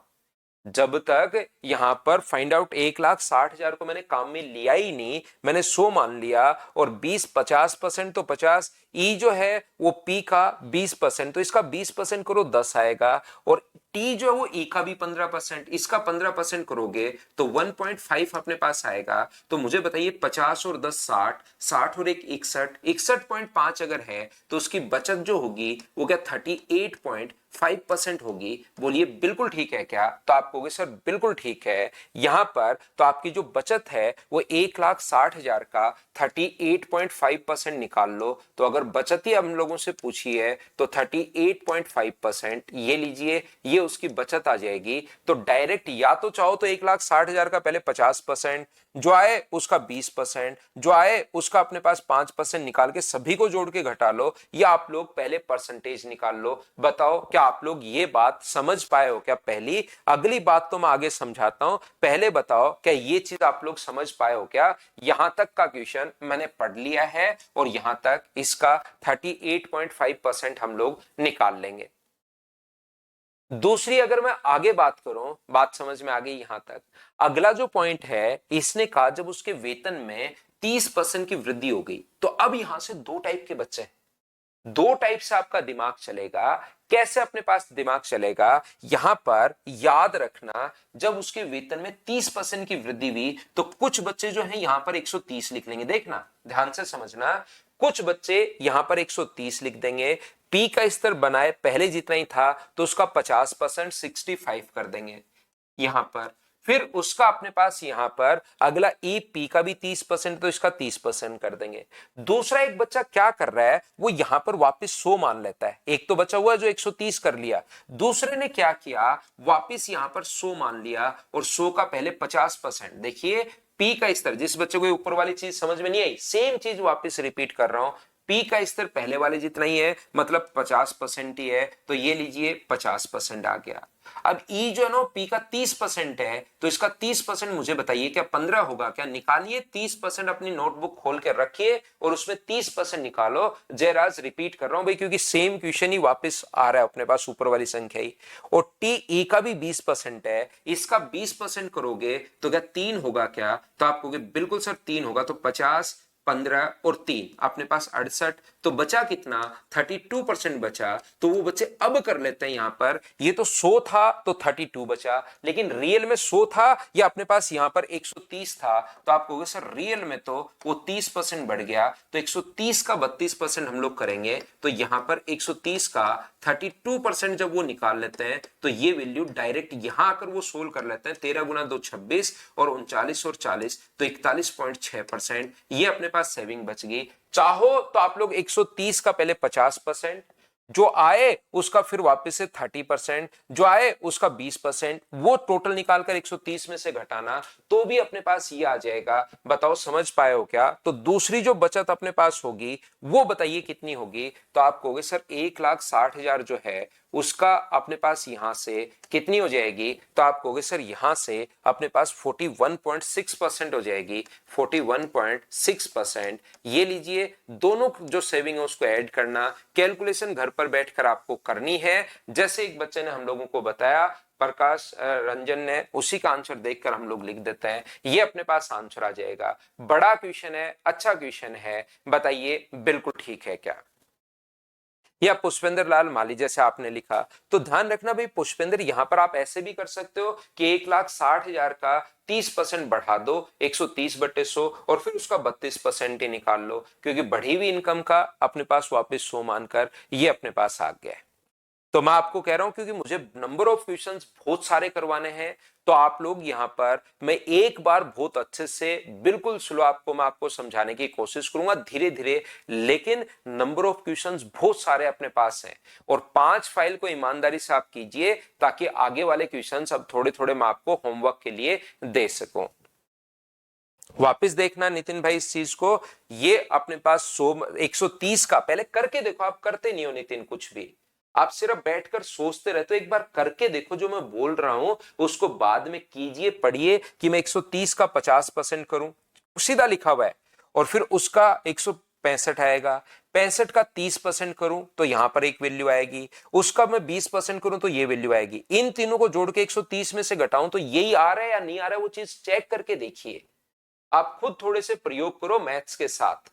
जब तक यहां पर फाइंड आउट 1,60,000 को मैंने काम में लिया ही नहीं, मैंने 100 मान लिया, और 20 50% तो 50, ई जो है वो पी का 20%, तो इसका 20% करो 10 आएगा, और टी जो है वो ई का भी 15%, इसका 15% करोगे तो 1.5 अपने पास आएगा। तो मुझे बताइए 50 और 10 60, 60 और 1 61, 61.5 अगर है तो उसकी बचत जो होगी वो क्या 38.5% होगी। बोलिए बिल्कुल ठीक है क्या? तो आप कहोगे सर बिल्कुल ठीक है। यहां पर तो आपकी जो बचत है वो 1,60,000 का 38.5% निकाल लो। तो अगर बचत ही हम लोगों से पूछी है तो 38.5% ये लीजिए, ये उसकी बचत आ जाएगी। तो डायरेक्ट या तो चाहो तो 1,60,000 का पहले 50%, जो आए उसका 20%, जो आए उसका अपने पास 5% निकाल के सभी को जोड़ के घटा लो, या आप लोग पहले परसेंटेज निकाल लो। बताओ क्या आप लोग ये बात समझ पाए हो क्या? पहली अगली बात तो मैं आगे समझाता हूं, पहले बताओ क्या ये चीज आप लोग समझ पाए हो क्या? यहां तक का क्वेश्चन मैंने पढ़ लिया है, और यहां तक इसका 38.5% हम लोग निकाल लेंगे। दूसरी अगर मैं आगे बात करूं, बात समझ में आ गई यहां तक। अगला जो पॉइंट है, इसने कहा जब उसके वेतन में 30% की वृद्धि हो गई, तो अब यहां से दो टाइप के बच्चे हैं, दो टाइप से आपका दिमाग चलेगा। कैसे अपने पास दिमाग चलेगा, यहां पर याद रखना, जब उसके वेतन में 30% की वृद्धि हुई तो कुछ बच्चे जो हैं यहां पर 130 लिख लेंगे। देखना ध्यान से समझना, कुछ बच्चे यहां पर 130 लिख देंगे, पी का स्तर बनाए पहले जितना ही था तो उसका 50% 65 कर देंगे यहां पर। फिर उसका अपने पास यहां पर अगला ई पी का भी 30%, तो इसका 30% कर देंगे। दूसरा एक बच्चा क्या कर रहा है, वो यहां पर वापस 100 मान लेता है। एक तो बचा हुआ है जो 130 कर लिया, दूसरे ने क्या किया, वापस यहां पर 100 मान लिया, और 100 का पहले 50%। देखिए पी का स्तर, जिस बच्चे को ऊपर वाली चीज समझ में नहीं आई, सेम चीज वापस रिपीट कर रहा हूं, पी का स्तर पहले वाले जितना ही है, मतलब 50% ही है, तो ये लीजिए 50% आ गया। अब ई जो है ना पी का 30% है, तो इसका 30% मुझे बताइए क्या 15 होगा क्या? निकालिए 30%, अपनी नोटबुक खोल के रखिए और उसमें 30% निकालो। जयराज रिपीट कर रहा हूं भाई, क्योंकि सेम क्वेश्चन ही वापस आ रहा है अपने पास, ऊपर वाली संख्या ही। और टी ई का भी 20% है, इसका 20% करोगे तो क्या 3 होगा क्या? तो आप कहोगे बिल्कुल सर 3 होगा। तो 50, 15 और 3 अपने पास 68, तो बचा कितना? 32% बचा। तो वो बच्चे अब कर लेते हैं यहां पर, ये तो 100 था तो 32 बचा, लेकिन रियल में 100 था या अपने पास यहां पर 130 था? तो आप कहोगे सर रियल में तो वो 30% बढ़ गया, तो 130 का 32% हम लोग करेंगे, तो यहां पर 130 का 32% जब वो निकाल लेते हैं तो ये वैल्यू डायरेक्ट यहां आकर वो सोल्व कर लेते हैं। 13 गुना 2 26 और 39 और 40, तो 41.6%। ये अपने पास सेविंग बच गई। चाहो तो आप लोग 130 का पहले 50%, जो आए उसका फिर वापस से 30%, जो आए उसका 20%, वो टोटल निकालकर 130 में से घटाना, तो भी अपने पास ये आ जाएगा। बताओ समझ पाए हो क्या? तो दूसरी जो बचत अपने पास होगी वो बताइए कितनी होगी? तो आप कहोगे सर 1,60,000 जो है उसका अपने पास यहां से कितनी हो जाएगी? तो आप कहोगे सर यहां से अपने पास 41.6% हो जाएगी। 41.6%। ये लीजिए, दोनों जो सेविंग है उसको ऐड करना, कैलकुलेशन घर पर बैठकर आपको करनी है। जैसे एक बच्चे ने हम लोगों को बताया, प्रकाश रंजन ने, उसी का आंसर देखकर हम लोग लिख देते हैं, ये अपने पास आंसर आ जाएगा। बड़ा क्वेश्चन है, अच्छा क्वेश्चन है, बताइए बिल्कुल ठीक है क्या? या पुष्पेंद्र लाल माली जैसे आपने लिखा, तो ध्यान रखना भाई पुष्पेंद्र, यहां पर आप ऐसे भी कर सकते हो कि 1,60,000 का 30% बढ़ा दो, 130/100, और फिर उसका 32% ही निकाल लो, क्योंकि बढ़ी हुई इनकम का अपने पास वापस 100 मानकर ये अपने पास आ गया है। तो मैं आपको कह रहा हूं क्योंकि मुझे नंबर ऑफ क्वेश्चंस बहुत सारे करवाने हैं, तो आप लोग यहां पर, मैं एक बार बहुत अच्छे से बिल्कुल स्लो आपको मैं आपको समझाने की कोशिश करूंगा धीरे धीरे, लेकिन नंबर ऑफ क्वेश्चंस बहुत सारे अपने पास हैं, और 5 फाइल को ईमानदारी से आप कीजिए ताकि आगे वाले क्वेश्चंस अब थोड़े थोड़े मैं आपको होमवर्क के लिए दे सकूं। वापस देखना नितिन भाई इस चीज को, ये अपने पास 130 का पहले करके देखो, आप करते नहीं हो नितिन कुछ भी, आप सिर्फ बैठकर सोचते रहते हो। एक बार करके देखो, जो मैं बोल रहा हूं उसको बाद में कीजिए, पढ़िए कि मैं 130 का 50% करूं, सीधा लिखा हुआ है, और फिर उसका 165 आएगा, 65 का 30% करूं तो यहां पर एक वैल्यू आएगी, उसका मैं 20% करूं तो ये वैल्यू आएगी, इन तीनों को जोड़ के 130 में से घटाऊं तो यही आ रहा है या नहीं आ रहा है, वो चीज चेक करके देखिए। आप खुद थोड़े से प्रयोग करो मैथ्स के साथ।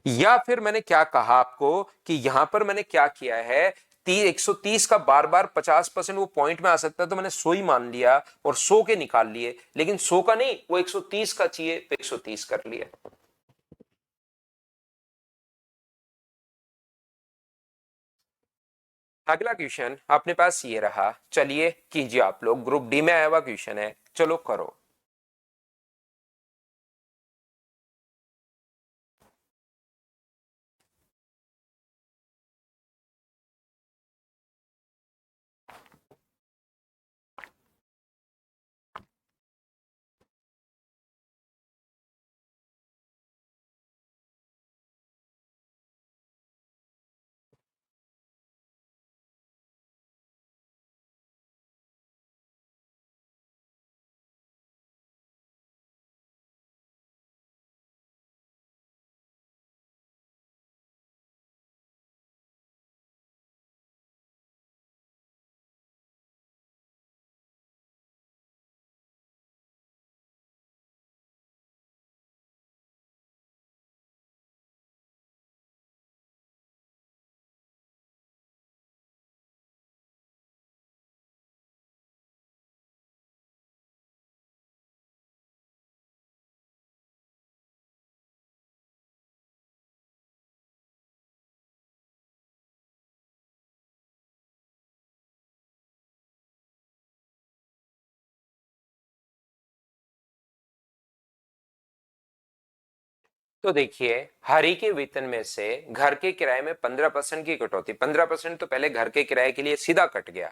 या फिर मैंने क्या कहा आपको कि यहां पर मैंने क्या किया है, 130 का बार बार 50% वो पॉइंट में आ सकता है, तो मैंने 100 ही मान लिया और 100 के निकाल लिए, लेकिन 100 का नहीं, वो 130 का चाहिए तो 130 कर लिया। अगला क्वेश्चन अपने पास ये रहा, चलिए कीजिए आप लोग, ग्रुप डी में आया हुआ क्वेश्चन है, चलो करो। तो देखिए, हरी के वेतन में से घर के किराए में 15% की कटौती, 15% तो पहले घर के किराए के लिए सीधा कट गया,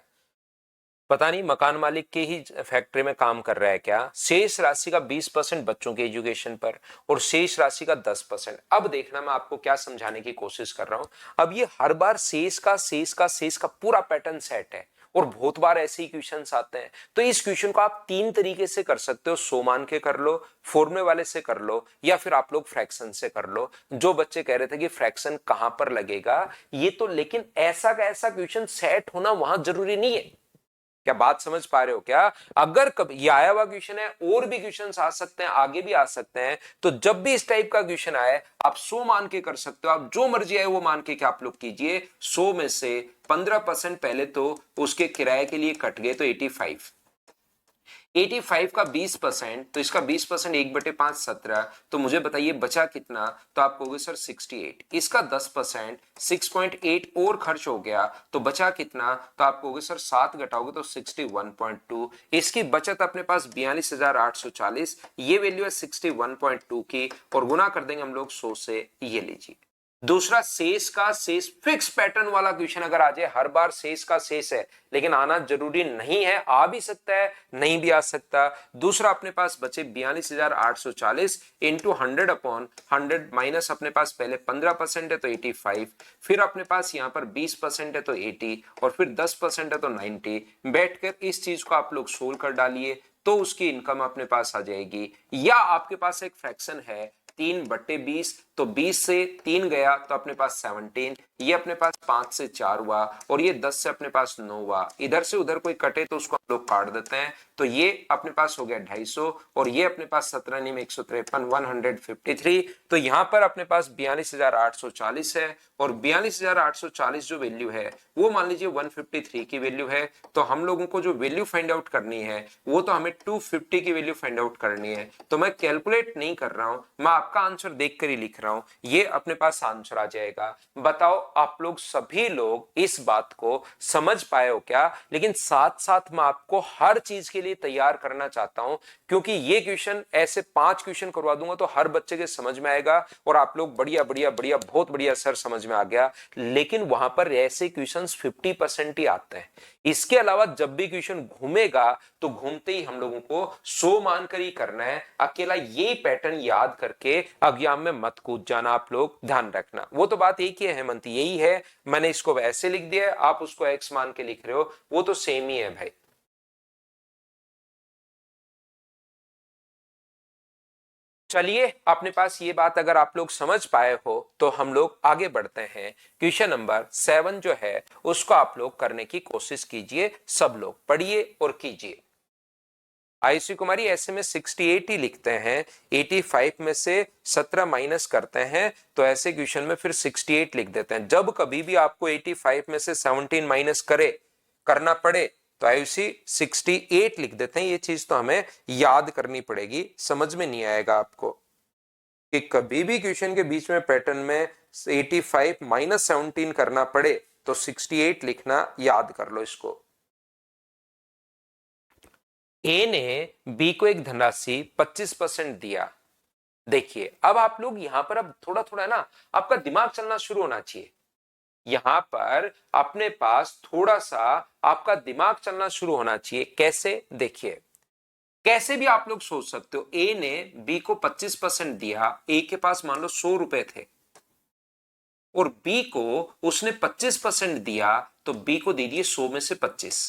पता नहीं मकान मालिक के ही फैक्ट्री में काम कर रहा है क्या। शेष राशि का 20% बच्चों के एजुकेशन पर और शेष राशि का 10%। अब देखना मैं आपको क्या समझाने की कोशिश कर रहा हूं। अब ये हर बार शेष का पूरा पैटर्न सेट है और बहुत बार ऐसे ही क्वेश्चंस आते हैं। तो इस क्वेश्चन को आप तीन तरीके से कर सकते हो, 100 मान के कर लो, फॉर्मूले वाले से कर लो, या फिर आप लोग फ्रैक्शन से कर लो। जो बच्चे कह रहे थे कि फ्रैक्शन कहां पर लगेगा, ये तो लेकिन ऐसा का ऐसा क्वेश्चन सेट होना वहां जरूरी नहीं है। क्या बात समझ पा रहे हो क्या। अगर कभी ये आया हुआ क्वेश्चन है, और भी क्वेश्चन आ सकते हैं, आगे भी आ सकते हैं, तो जब भी इस टाइप का क्वेश्चन आए आप 100 मान के कर सकते हो। आप जो मर्जी आए वो मान के क्या आप लोग कीजिए। 100 में से 15% पहले तो उसके किराए के लिए कट गए, तो 85 का 20%, तो इसका 20% 1/5 17। तो मुझे बताइए बचा कितना। तो आप कहोगे सर 68। इसका 10% 6.8 और खर्च हो गया, तो बचा कितना। तो आप कहोगे सर 7 घटाओगे तो 61.2। इसकी बचत अपने पास 42,840, ये वैल्यू है 61.2 की, और गुना कर देंगे हम लोग 100 से। ये लीजिए दूसरा शेष का शेष फिक्स पैटर्न वाला क्वेश्चन अगर आ जाए, हर बार शेष का शेष है, लेकिन आना जरूरी नहीं है, आ भी सकता है नहीं भी आ सकता। दूसरा अपने पास बचे 42,840 इंटू 100/100 माइनस अपने पास पहले 15% है तो 85, फिर अपने पास यहां पर 20% है तो 80, और फिर 10% है तो 90। बैठकर इस चीज को आप लोग सोल्व कर डालिए तो उसकी इनकम अपने पास आ जाएगी। या आपके पास एक फ्रैक्शन है 3/20, तो 20 से 3 गया तो अपने पास 17, ये अपने पास 5 से 4 हुआ, और ये 10 से अपने पास 9 हुआ। इधर से उधर कोई कटे तो उसको हम लोग काट देते हैं, तो ये अपने पास हो गया 250, और ये अपने पास 17 में 153 153। तो यहां पर अपने पास 42,840 है, और 42,840 जो वैल्यू है वो मान लीजिए 153 की वैल्यू है। तो हम लोगों को जो वैल्यू फाइंड आउट करनी है वो तो हमें 250 की वैल्यू फाइंड आउट करनी है। तो मैं कैलकुलेट नहीं कर रहा हूं, मैं आपका आंसर देखकर ही लिख रहा हूं, ये अपने पास आंसर आ जाएगा। बताओ आप लोग सभी लोग इस बात को समझ पाए हो क्या। लेकिन साथ साथ मैं आपको हर चीज के लिए तैयार करना चाहता हूं, क्योंकि ये क्वेश्चन ऐसे 5 क्वेश्चन करवा दूंगा तो हर बच्चे के समझ में आएगा, और आप लोग बढ़िया बढ़िया बढ़िया बहुत बढ़िया सर समझ में आ गया। लेकिन वहां पर ऐसे क्वेश्चंस 50% ही आते हैं। इसके अलावा जब भी क्वेश्चन घूमेगा तो घूमते ही हम लोगों को 100 मानकर ही करना है। अकेला ये पैटर्न याद करके एग्जाम में मत कूद जाना, आप लोग ध्यान रखना। वो तो बात एक ही है हेमंत, यही है, मैंने इसको वैसे लिख दिया है, आप उसको एक्स मान के लिख रहे हो, वो तो सेम ही है भाई। चलिए अपने पास ये बात अगर आप लोग समझ पाए हो तो हम लोग आगे बढ़ते हैं। क्वेश्चन नंबर 7 जो है उसको आप लोग करने की कोशिश कीजिए, सब लोग पढ़िए और कीजिए। आयुषी कुमारी ऐसे में 68 ही लिखते हैं, 85 में से 17 माइनस करते हैं, तो ऐसे क्वेश्चन में फिर 68 लिख देते हैं। जब कभी भी आपको 85 में से 17 माइनस करना पड़े तो आयुषी 68 लिख देते हैं। ये चीज तो हमें याद करनी पड़ेगी, समझ में नहीं आएगा आपको कि कभी भी क्वेश्चन के बीच में पैटर्न में 85 माइनस 17 करना पड़े तो 68 लिखना याद कर लो इसको। ए ने बी को एक धनराशि 25% दिया। देखिए अब आप लोग यहां पर अब थोड़ा थोड़ा ना आपका दिमाग चलना शुरू होना चाहिए। यहां पर अपने पास थोड़ा सा आपका दिमाग चलना शुरू होना चाहिए। कैसे, देखिए कैसे भी आप लोग सोच सकते हो। ए ने बी को 25% दिया, ए के पास मान लो 100 रुपए थे, और बी को उसने 25% दिया, तो बी को दे दिए 100 में से 25।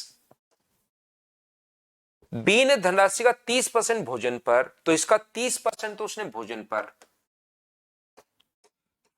बी ने धनराशि का 30% भोजन पर, तो इसका 30% तो उसने भोजन पर,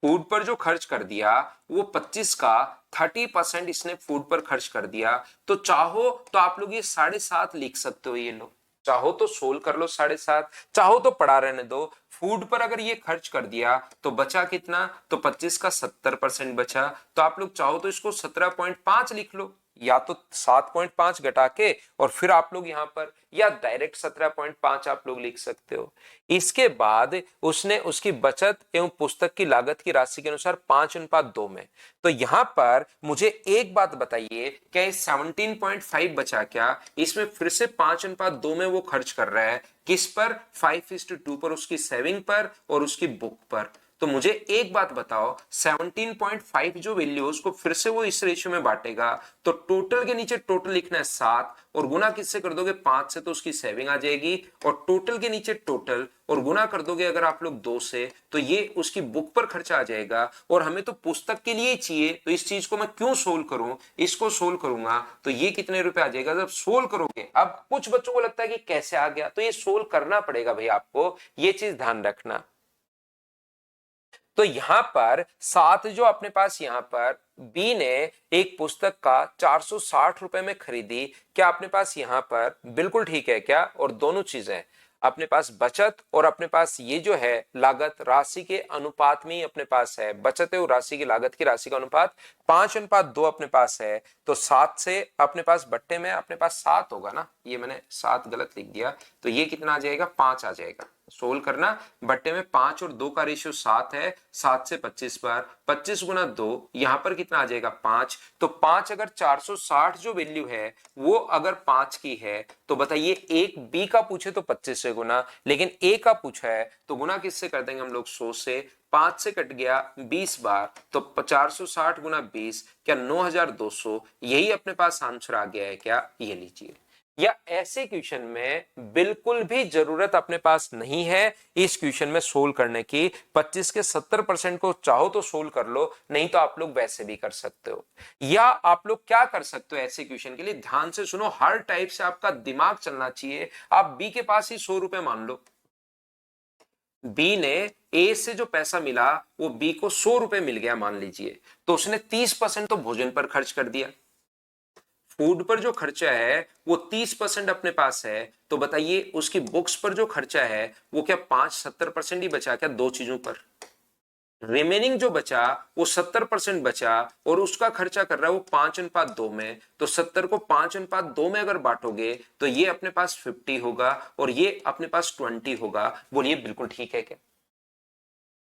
फूड पर जो खर्च कर दिया वो 25 का 30% इसने फूड पर खर्च कर दिया। तो चाहो तो आप लोग ये 7.5 लिख सकते हो। ये लो, चाहो तो सोल्व कर लो 7.5, चाहो तो पड़ा रहने दो। फूड पर अगर ये खर्च कर दिया तो बचा कितना, तो 25 का 70% बचा। तो आप लोग चाहो तो इसको 17.5 लिख लो, या तो 7.5 घटा के और फिर आप लोग यहां पर, या डायरेक्ट 17.5 आप लोग लिख सकते हो। इसके बाद उसने उसकी बचत एवं पुस्तक की लागत की राशि के अनुसार 5:2 में। तो यहां पर मुझे एक बात बताइए, क्या इस 17.5 बचा क्या, इसमें फिर से 5:2 में वो खर्च कर रहा है, किस पर, 5:2 पर, उसकी सेविंग पर और उसकी बुक पर। तो मुझे एक बात बताओ, 17.5 जो वैल्यू है उसको फिर से वो इस रेशियो में बांटेगा, तो टोटल के नीचे टोटल लिखना है 7 और गुना किससे कर दोगे 5 से, तो उसकी सेविंग आ जाएगी। और टोटल के नीचे टोटल और गुना कर दोगे अगर आप लोग 2 से, तो ये उसकी बुक पर खर्चा आ जाएगा। और हमें तो पुस्तक के लिए चाहिए, तो इस चीज को मैं क्यों सोल्व करूं, इसको सोल्व करूंगा तो ये कितने रुपए आ जाएगा जब सोल्व करोगे। अब कुछ बच्चों को लगता है कि कैसे आ गया, तो ये सोल्व करना पड़ेगा भाई आपको, ये चीज ध्यान रखना। तो यहां पर 7 जो अपने पास यहां पर बी ने एक पुस्तक का 460 रुपए में खरीदी, क्या अपने पास यहां पर बिल्कुल ठीक है क्या? और दोनों चीजें अपने पास बचत और अपने पास ये जो है लागत राशि के अनुपात में ही अपने पास है, बचत है और राशि की लागत की राशि का अनुपात 5:2 अपने पास है। तो 7 से अपने पास बट्टे में अपने पास 7 होगा ना, ये मैंने 7 गलत लिख दिया, तो ये कितना आ जाएगा 5 आ जाएगा। सोल्व करना, बट्टे में 5 और 2 का रेशियो 7 है, 7 से 25 बार 25 गुना 2, यहां पर कितना आ जाएगा 5। तो 5 अगर 460 जो वैल्यू है वो अगर 5 की है, तो बताइए एक बी का पूछे तो 25 से गुना, लेकिन ए का पूछा है तो गुना किससे कर देंगे हम लोग 100 से, 5 से कट गया 20 बार, तो 460 गुना 20 क्या 9200, यही अपने पास आंसर आ गया है क्या? ये लीजिए। या ऐसे क्वेश्चन में बिल्कुल भी जरूरत अपने पास नहीं है इस क्वेश्चन में सोल्व करने की, 25 के 70% को चाहो तो सोल्व कर लो, नहीं तो आप लोग वैसे भी कर सकते हो। या आप लोग क्या कर सकते हो ऐसे क्वेश्चन के लिए, ध्यान से सुनो, हर टाइप से आपका दिमाग चलना चाहिए। आप बी के पास ही 100 रुपए मान लो, बी ने ए से जो पैसा मिला वो बी को 100 रुपए मिल गया मान लीजिए, तो उसने 30% तो भोजन पर खर्च कर दिया, फूड पर जो खर्चा है वो 30% अपने पास है, तो बताइए उसकी बुक्स पर जो खर्चा है वो क्या 70% ही बचा क्या दो चीजों पर? रिमेनिंग जो बचा वो 70% बचा और उसका खर्चा कर रहा है वो 5:2 में, तो 70 को 5:2 में अगर बांटोगे तो ये अपने पास 50 होगा और ये अपने पास 20 होगा। बोलिए बिल्कुल ठीक है क्या?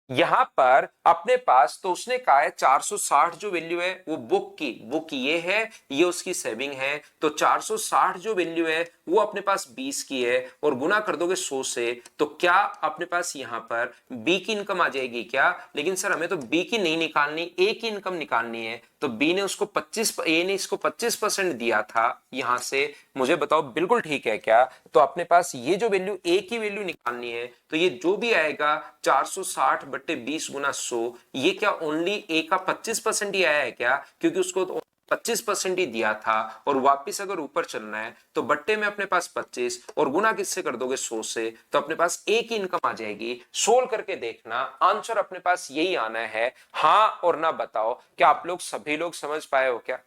यहां पर अपने पास तो उसने कहा है 460 जो वैल्यू है वो बुक ये है, ये उसकी सेविंग है, तो 460 जो वैल्यू है वो अपने पास 20 की है और गुना कर दोगे 100 से, तो क्या अपने पास यहां पर बी की इनकम आ जाएगी क्या? लेकिन सर हमें तो बी की नहीं निकालनी, ए की इनकम निकालनी है, तो बी ने उसको 25, ए ने इसको 25% दिया था यहां से, मुझे बताओ बिल्कुल ठीक है क्या? तो अपने पास ये जो वैल्यू ए की वैल्यू निकालनी है, तो ये जो भी आएगा 460 बट्टे 20 गुना 100, ये क्या ओनली ए का 25% ही आया है क्या? क्योंकि उसको तो 25% ही दिया था और वापिस अगर ऊपर चलना है तो बट्टे में अपने पास 25 और गुना किससे कर दोगे 100 से, तो अपने पास ए की इनकम आ जाएगी। सोल्व करके देखना, आंसर अपने पास यही आना है। हाँ और ना बताओ, क्या आप लोग सभी लोग समझ पाए हो क्या?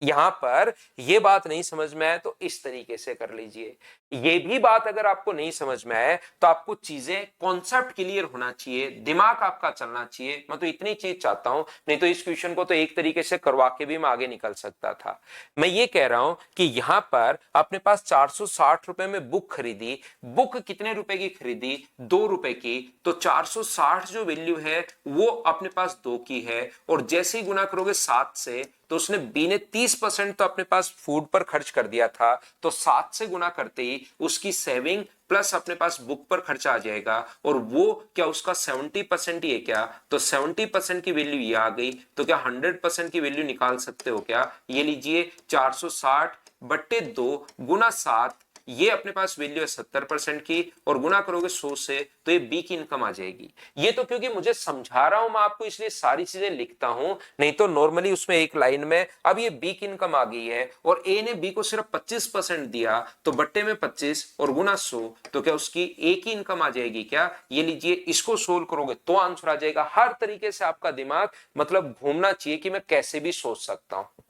यहां पर यह बात नहीं समझ में आए तो इस तरीके से कर लीजिए। ये भी बात अगर आपको नहीं समझ में आए तो आपको चीजें कॉन्सेप्ट क्लियर होना चाहिए, दिमाग आपका चलना चाहिए। मैं तो इतनी चीज चाहता हूं, नहीं तो इस क्वेश्चन को तो एक तरीके से करवा के भी मैं आगे निकल सकता था। मैं ये कह रहा हूं कि यहां पर अपने पास 460 रुपए में बुक खरीदी, बुक कितने रुपए की खरीदी? 2 रुपए की, तो 460 जो वैल्यू है वो अपने पास 2 की है और जैसे ही गुना करोगे 7 से, तो उसने बी ने 30% तो अपने पास फूड पर खर्च कर दिया था, तो 7 से गुना करते ही उसकी सेविंग प्लस अपने पास बुक पर खर्चा आ जाएगा और वो क्या उसका 70% ही है क्या? तो 70% की वैल्यू ये आ गई, तो क्या 100% की वैल्यू निकाल सकते हो क्या? ये लीजिए 460 बट्टे 2 गुना 7, ये अपने पास वैल्यू है 70% की और गुना करोगे 100 से, तो ये बी की इनकम आ जाएगी। ये तो क्योंकि मुझे समझा रहा हूं मैं आपको इसलिए सारी चीजें लिखता हूं, नहीं तो नॉर्मली उसमें एक लाइन में अब ये बी की इनकम आ गई है और ए ने बी को सिर्फ 25% दिया, तो बट्टे में 25 और गुना 100, तो क्या उसकी ए की इनकम आ जाएगी क्या? ये लीजिए, इसको सोल्व करोगे तो आंसर आ जाएगा। हर तरीके से आपका दिमाग मतलब घूमना चाहिए कि मैं कैसे भी सोच सकता हूं।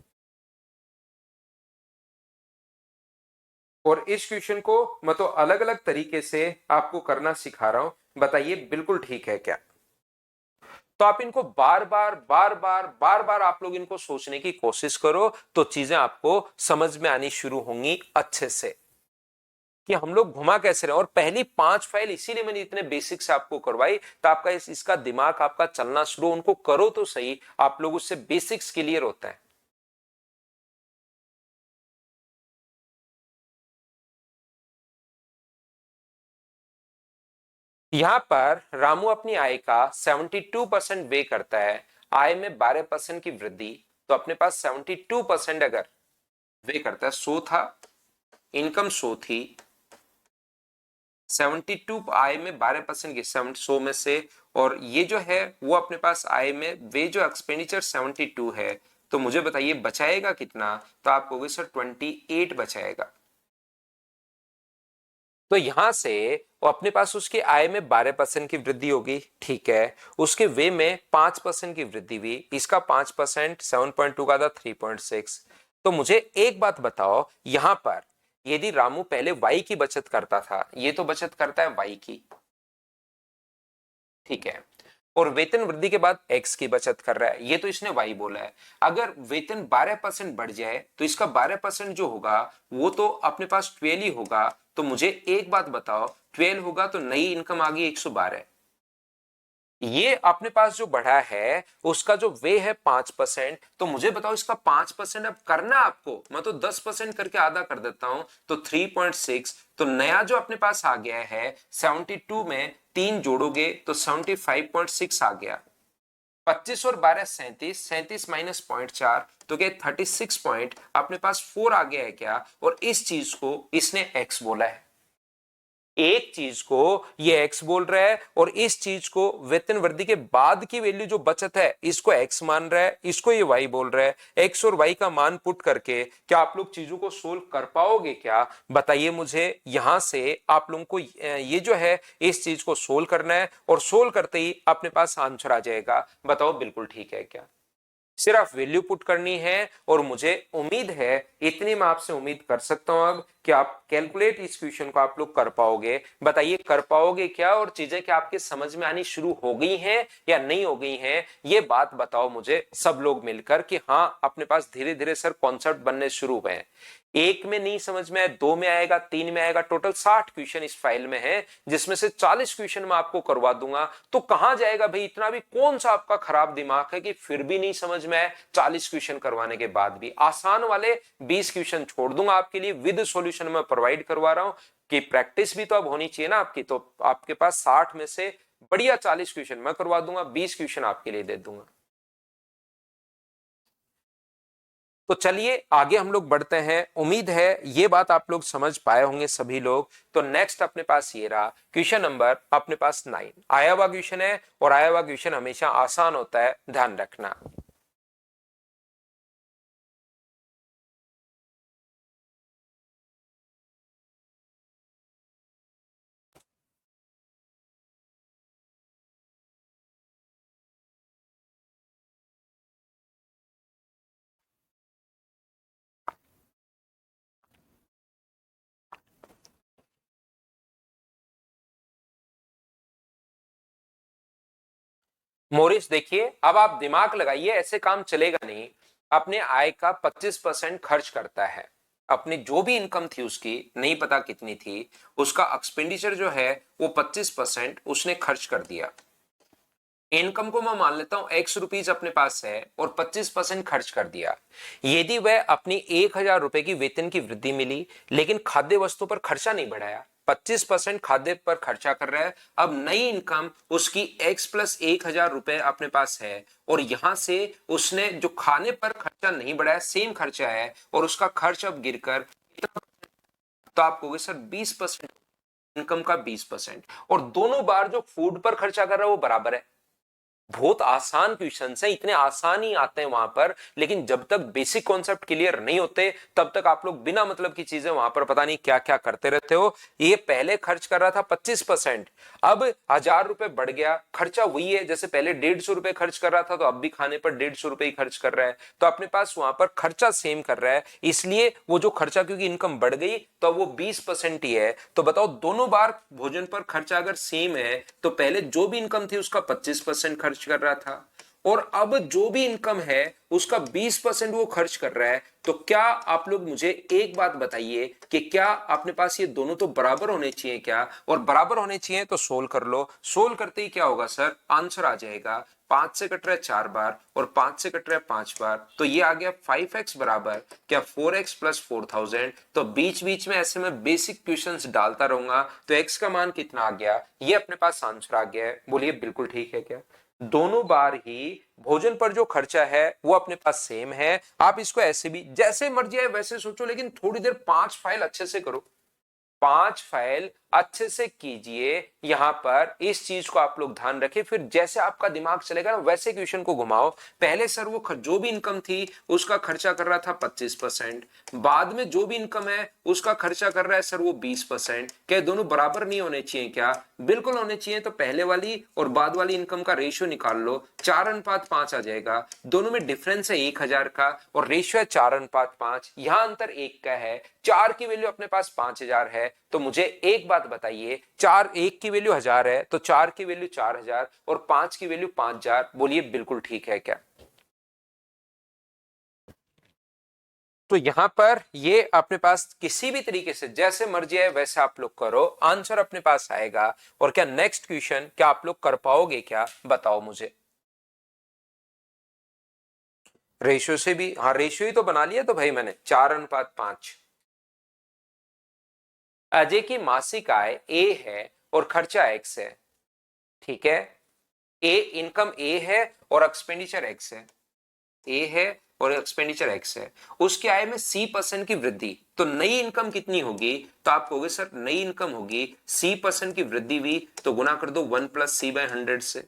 और इस क्वेश्चन को मैं तो अलग अलग तरीके से आपको करना सिखा रहा हूं, बताइए बिल्कुल ठीक है क्या? तो आप इनको बार बार आप लोग इनको सोचने की कोशिश करो, तो चीजें आपको समझ में आनी शुरू होंगी अच्छे से कि हम लोग घुमा कैसे रहे। और पहली 5 फाइल इसीलिए मैंने इतने बेसिक से आपको करवाई, तो आपका इसका दिमाग आपका चलना शुरू, उनको करो तो सही, आप लोग उससे बेसिक्स क्लियर होता है। यहां पर रामू अपनी आय का 72% वे करता है, आय में 12% की वृद्धि, तो अपने पास 72% अगर वे करता है, 100 था, इनकम 100 थी, 72 आय में 12% की 100 में से, और ये जो है वो अपने पास आय में वे जो एक्सपेंडिचर 72 है, तो मुझे बताइए बचाएगा कितना, तो आप कहोगे सर 28 बचाएगा। तो यहां से वो अपने पास उसकी आय में 12% की वृद्धि होगी, ठीक है, उसके वे में 5% की वृद्धि हुई, इसका 5% 7.2 का था 3.6। तो मुझे एक बात बताओ, यहां पर यदि रामू पहले वाई की बचत करता था, ये तो बचत करता है वाई की, ठीक है, और वेतन वृद्धि के बाद एक्स की बचत कर रहा है, ये तो इसने वाई बोला है। अगर वेतन 12% बढ़ जाए तो इसका 12% जो होगा वो तो अपने पास 12 ही होगा। तो मुझे एक बात बताओ, 12 होगा तो नई इनकम आ गई 112, ये अपने पास जो बढ़ा है उसका जो वे है 5%। तो मुझे बताओ इसका 5% अब करना आपको, मैं तो 10% करके आधा कर देता हूं, तो 3.6। तो नया जो अपने पास आ गया है 72 में 3 जोड़ोगे तो 75.6 आ गया। 25 और 12 37, 37 माइनस 0.4 तो क्या 36 पॉइंट अपने पास 4 आ गया है क्या, और इस चीज को इसने एक्स बोला है। एक चीज को ये एक्स बोल रहा है और इस चीज को वेतन वृद्धि के बाद की वैल्यू जो बचत है इसको एक्स मान रहा है, इसको ये वाई बोल रहा है। एक्स और वाई का मान पुट करके क्या आप लोग चीजों को सोल्व कर पाओगे क्या, बताइए मुझे। यहां से आप लोगों को ये जो है इस चीज को सोल्व करना है, और सोल्व करते ही अपने पास आंसर आ जाएगा। बताओ बिल्कुल ठीक है क्या, सिर्फ वैल्यू पुट करनी है। और मुझे उम्मीद है, इतनी मैं आपसे उम्मीद कर सकता हूं अब, कि आप कैलकुलेट इस क्वेश्चन को आप लोग कर पाओगे। बताइए कर पाओगे क्या, और चीजें क्या आपके समझ में आनी शुरू हो गई हैं या नहीं हो गई हैं, ये बात बताओ मुझे सब लोग मिलकर कि हाँ अपने पास धीरे धीरे सर कॉन्सेप्ट बनने शुरू हुए हैं। एक में नहीं समझ में आया, दो में आएगा, तीन में आएगा, टोटल 60 क्वेश्चन इस फाइल में है, जिसमें से 40 क्वेश्चन मैं आपको करवा दूंगा। तो कहां जाएगा भाई, इतना भी कौन सा आपका खराब दिमाग है कि फिर भी नहीं समझ में आए, 40 क्वेश्चन करवाने के बाद भी। आसान वाले 20 क्वेश्चन छोड़ दूंगा आपके लिए, विद सॉल्यूशन में प्रोवाइड करवा रहा हूं, कि प्रैक्टिस भी तो अब होनी चाहिए ना आपकी। तो आपके पास 60 में से बढ़िया 40 क्वेश्चन मैं करवा दूंगा, 20 क्वेश्चन आपके लिए दे दूंगा। तो चलिए आगे हम लोग बढ़ते हैं। उम्मीद है ये बात आप लोग समझ पाए होंगे सभी लोग। तो नेक्स्ट अपने पास ये रहा क्वेश्चन नंबर अपने पास 9, आया हुआ क्वेश्चन है, और आया हुआ क्वेश्चन हमेशा आसान होता है, ध्यान रखना। मोरिस देखिए, अब आप दिमाग लगाइए, ऐसे काम चलेगा नहीं। अपने आय का 25% खर्च करता है, अपनी जो भी इनकम थी उसकी नहीं पता कितनी थी, उसका एक्सपेंडिचर जो है वो 25% उसने खर्च कर दिया। इनकम को मैं मान लेता हूं एक्स रुपीज अपने पास है, और 25% खर्च कर दिया। यदि वह अपनी 1,000 रुपए की वेतन की वृद्धि मिली, लेकिन खाद्य वस्तु पर खर्चा नहीं बढ़ाया, 25% खाद्य पर खर्चा कर रहा है। अब नई इनकम उसकी एक्स प्लस 1,000 रुपए अपने पास है, और यहां से उसने जो खाने पर खर्चा नहीं बढ़ाया, सेम खर्चा है, और उसका खर्च अब गिरकर, तो आप कहोगे सर 20%, इनकम का 20%, और दोनों बार जो फूड पर खर्चा कर रहा है वो बराबर है। बहुत आसान क्वेश्चन है, इतने आसान ही आते हैं वहां पर, लेकिन जब तक बेसिक कॉन्सेप्ट क्लियर नहीं होते तब तक आप लोग बिना मतलब की चीजें वहां पर पता नहीं क्या क्या करते रहते हो। ये पहले खर्च कर रहा था 25%, अब 1,000 रुपए बढ़ गया, खर्चा वही है जैसे पहले 150 रुपए खर्च कर रहा था, तो अब भी खाने पर 150 रुपए ही खर्च कर रहा है। तो अपने पास वहां पर खर्चा सेम कर रहा है, इसलिए वो जो खर्चा, क्योंकि इनकम बढ़ गई तो वो 20% ही है। तो बताओ दोनों बार भोजन पर खर्चा अगर सेम है, तो पहले जो भी इनकम थी उसका 25% खर्च कर रहा था, और अब जो भी इनकम है उसका 20% वो खर्च कर रहा है। तो क्या आप लोग मुझे एक बात बताइए कि क्या अपने पास ये दोनों तो बराबर होने चाहिए क्या, और बराबर होने चाहिए तो सोल्व कर लो। सोल्व करते ही क्या होगा सर, आंसर आ जाएगा 5 से कट रहा है 4 बार और 5 से कट रहा है 5 बार, तो ये आ गया 5x बराबर क्या 4x प्लस 4000। तो बीच बीच में ऐसे मैं बेसिक क्वेश्चंस डालता रहूंगा। तो x का मान कितना आ गया, ये अपने पास आंसर आ गया है। बोलिए बिल्कुल ठीक है क्या? दोनों बार ही भोजन पर जो खर्चा है वो अपने पास सेम है। आप इसको ऐसे भी जैसे मर्जी है वैसे सोचो, लेकिन थोड़ी देर 5 फाइल अच्छे से करो, 5 फाइल अच्छे से कीजिए। यहां पर इस चीज को आप लोग ध्यान रखें, फिर जैसे आपका दिमाग चलेगा ना वैसे क्वेश्चन को घुमाओ। पहले सर वो जो भी इनकम थी उसका खर्चा कर रहा था 25%, बाद में जो भी इनकम है उसका खर्चा कर रहा है सर वो 20%। क्या दोनों बराबर नहीं होने चाहिए क्या? बिल्कुल होने चाहिए। तो पहले वाली और बाद वाली इनकम का रेशियो निकाल लो, 4:5 आ जाएगा। दोनों में डिफरेंस है 1000 का और रेशियो है 4:5। यहां अंतर 1 का है। 4 की वैल्यू अपने पास 5000 है। तो मुझे एक बात बताइए, 1 की वैल्यू 1000 है तो 4 की वैल्यू 4000 और 5 की वैल्यू 5000। बोलिए बिल्कुल ठीक है क्या? तो यहां पर ये अपने पास किसी भी तरीके से जैसे मर्जी है वैसे आप लोग करो, आंसर अपने पास आएगा। और क्या नेक्स्ट क्वेश्चन क्या आप लोग कर पाओगे क्या, बताओ मुझे। रेशियो से भी, हाँ रेशियो ही तो बना लिया तो भाई मैंने 4:5। अजय की मासिक आय ए है और खर्चा एक्स है, ठीक है। ए इनकम ए है और एक्सपेंडिचर एक्स है, ए है और एक्सपेंडिचर एक्स है। उसकी आय में C% की वृद्धि, तो नई इनकम कितनी होगी? तो आप कहोगे सर नई इनकम होगी C% की वृद्धि हुई तो गुना कर दो 1+C/100 से।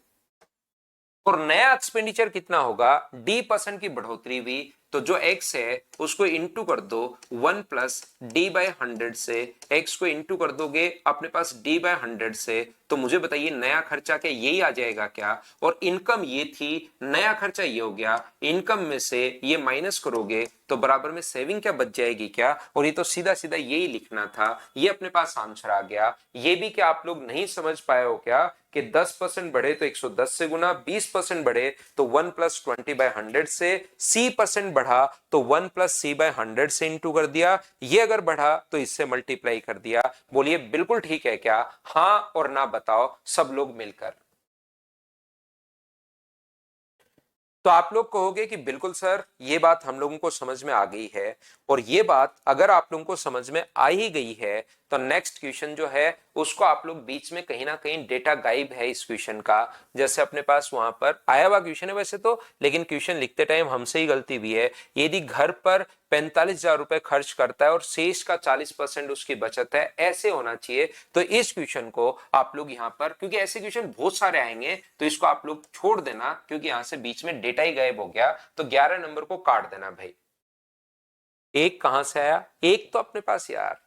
और नया एक्सपेंडिचर कितना होगा? D% की बढ़ोतरी हुई तो जो x है उसको इंटू कर दो 1+D/100 से। x को इंटू कर दोगे अपने पास D/100 से। तो मुझे बताइए नया खर्चा क्या यही आ जाएगा क्या? और इनकम ये थी, नया खर्चा ये हो गया, इनकम में से ये माइनस करोगे तो बराबर में सेविंग क्या बच जाएगी क्या? और ये तो सीधा सीधा यही लिखना था, ये अपने पास आंसर आ गया। ये भी क्या आप लोग नहीं समझ पाए हो क्या कि 10% बढ़े तो 110 से गुना, 20% बढ़े तो 1+20/100 से, C% बढ़ा तो 1+C/100 से इंटू कर दिया, ये अगर बढ़ा तो इससे मल्टीप्लाई कर दिया। बोलिए बिल्कुल ठीक है क्या? हाँ और ना बताओ सब लोग मिलकर। तो आप लोग कहोगे कि बिल्कुल सर ये बात हम लोगों को समझ में आ गई है। और ये बात अगर आप लोगों को समझ में आ ही गई है तो नेक्स्ट क्वेश्चन जो है उसको आप लोग बीच में कहीं ना कहीं डेटा गायब है इस क्वेश्चन का, जैसे अपने पास वहां पर आया हुआ क्वेश्चन है वैसे तो, लेकिन क्वेश्चन लिखते टाइम हमसे ही गलती भी है। यदि घर पर 45,000 रुपए खर्च करता है और शेष का 40% उसकी बचत है, ऐसे होना चाहिए। तो इस क्वेश्चन को आप लोग यहां पर, क्योंकि ऐसे क्वेश्चन बहुत सारे आएंगे तो इसको आप लोग छोड़ देना, क्योंकि यहां से बीच में डेटा ही गायब हो गया। तो 11 नंबर को काट देना भाई। एक कहां से आया? एक तो अपने पास यार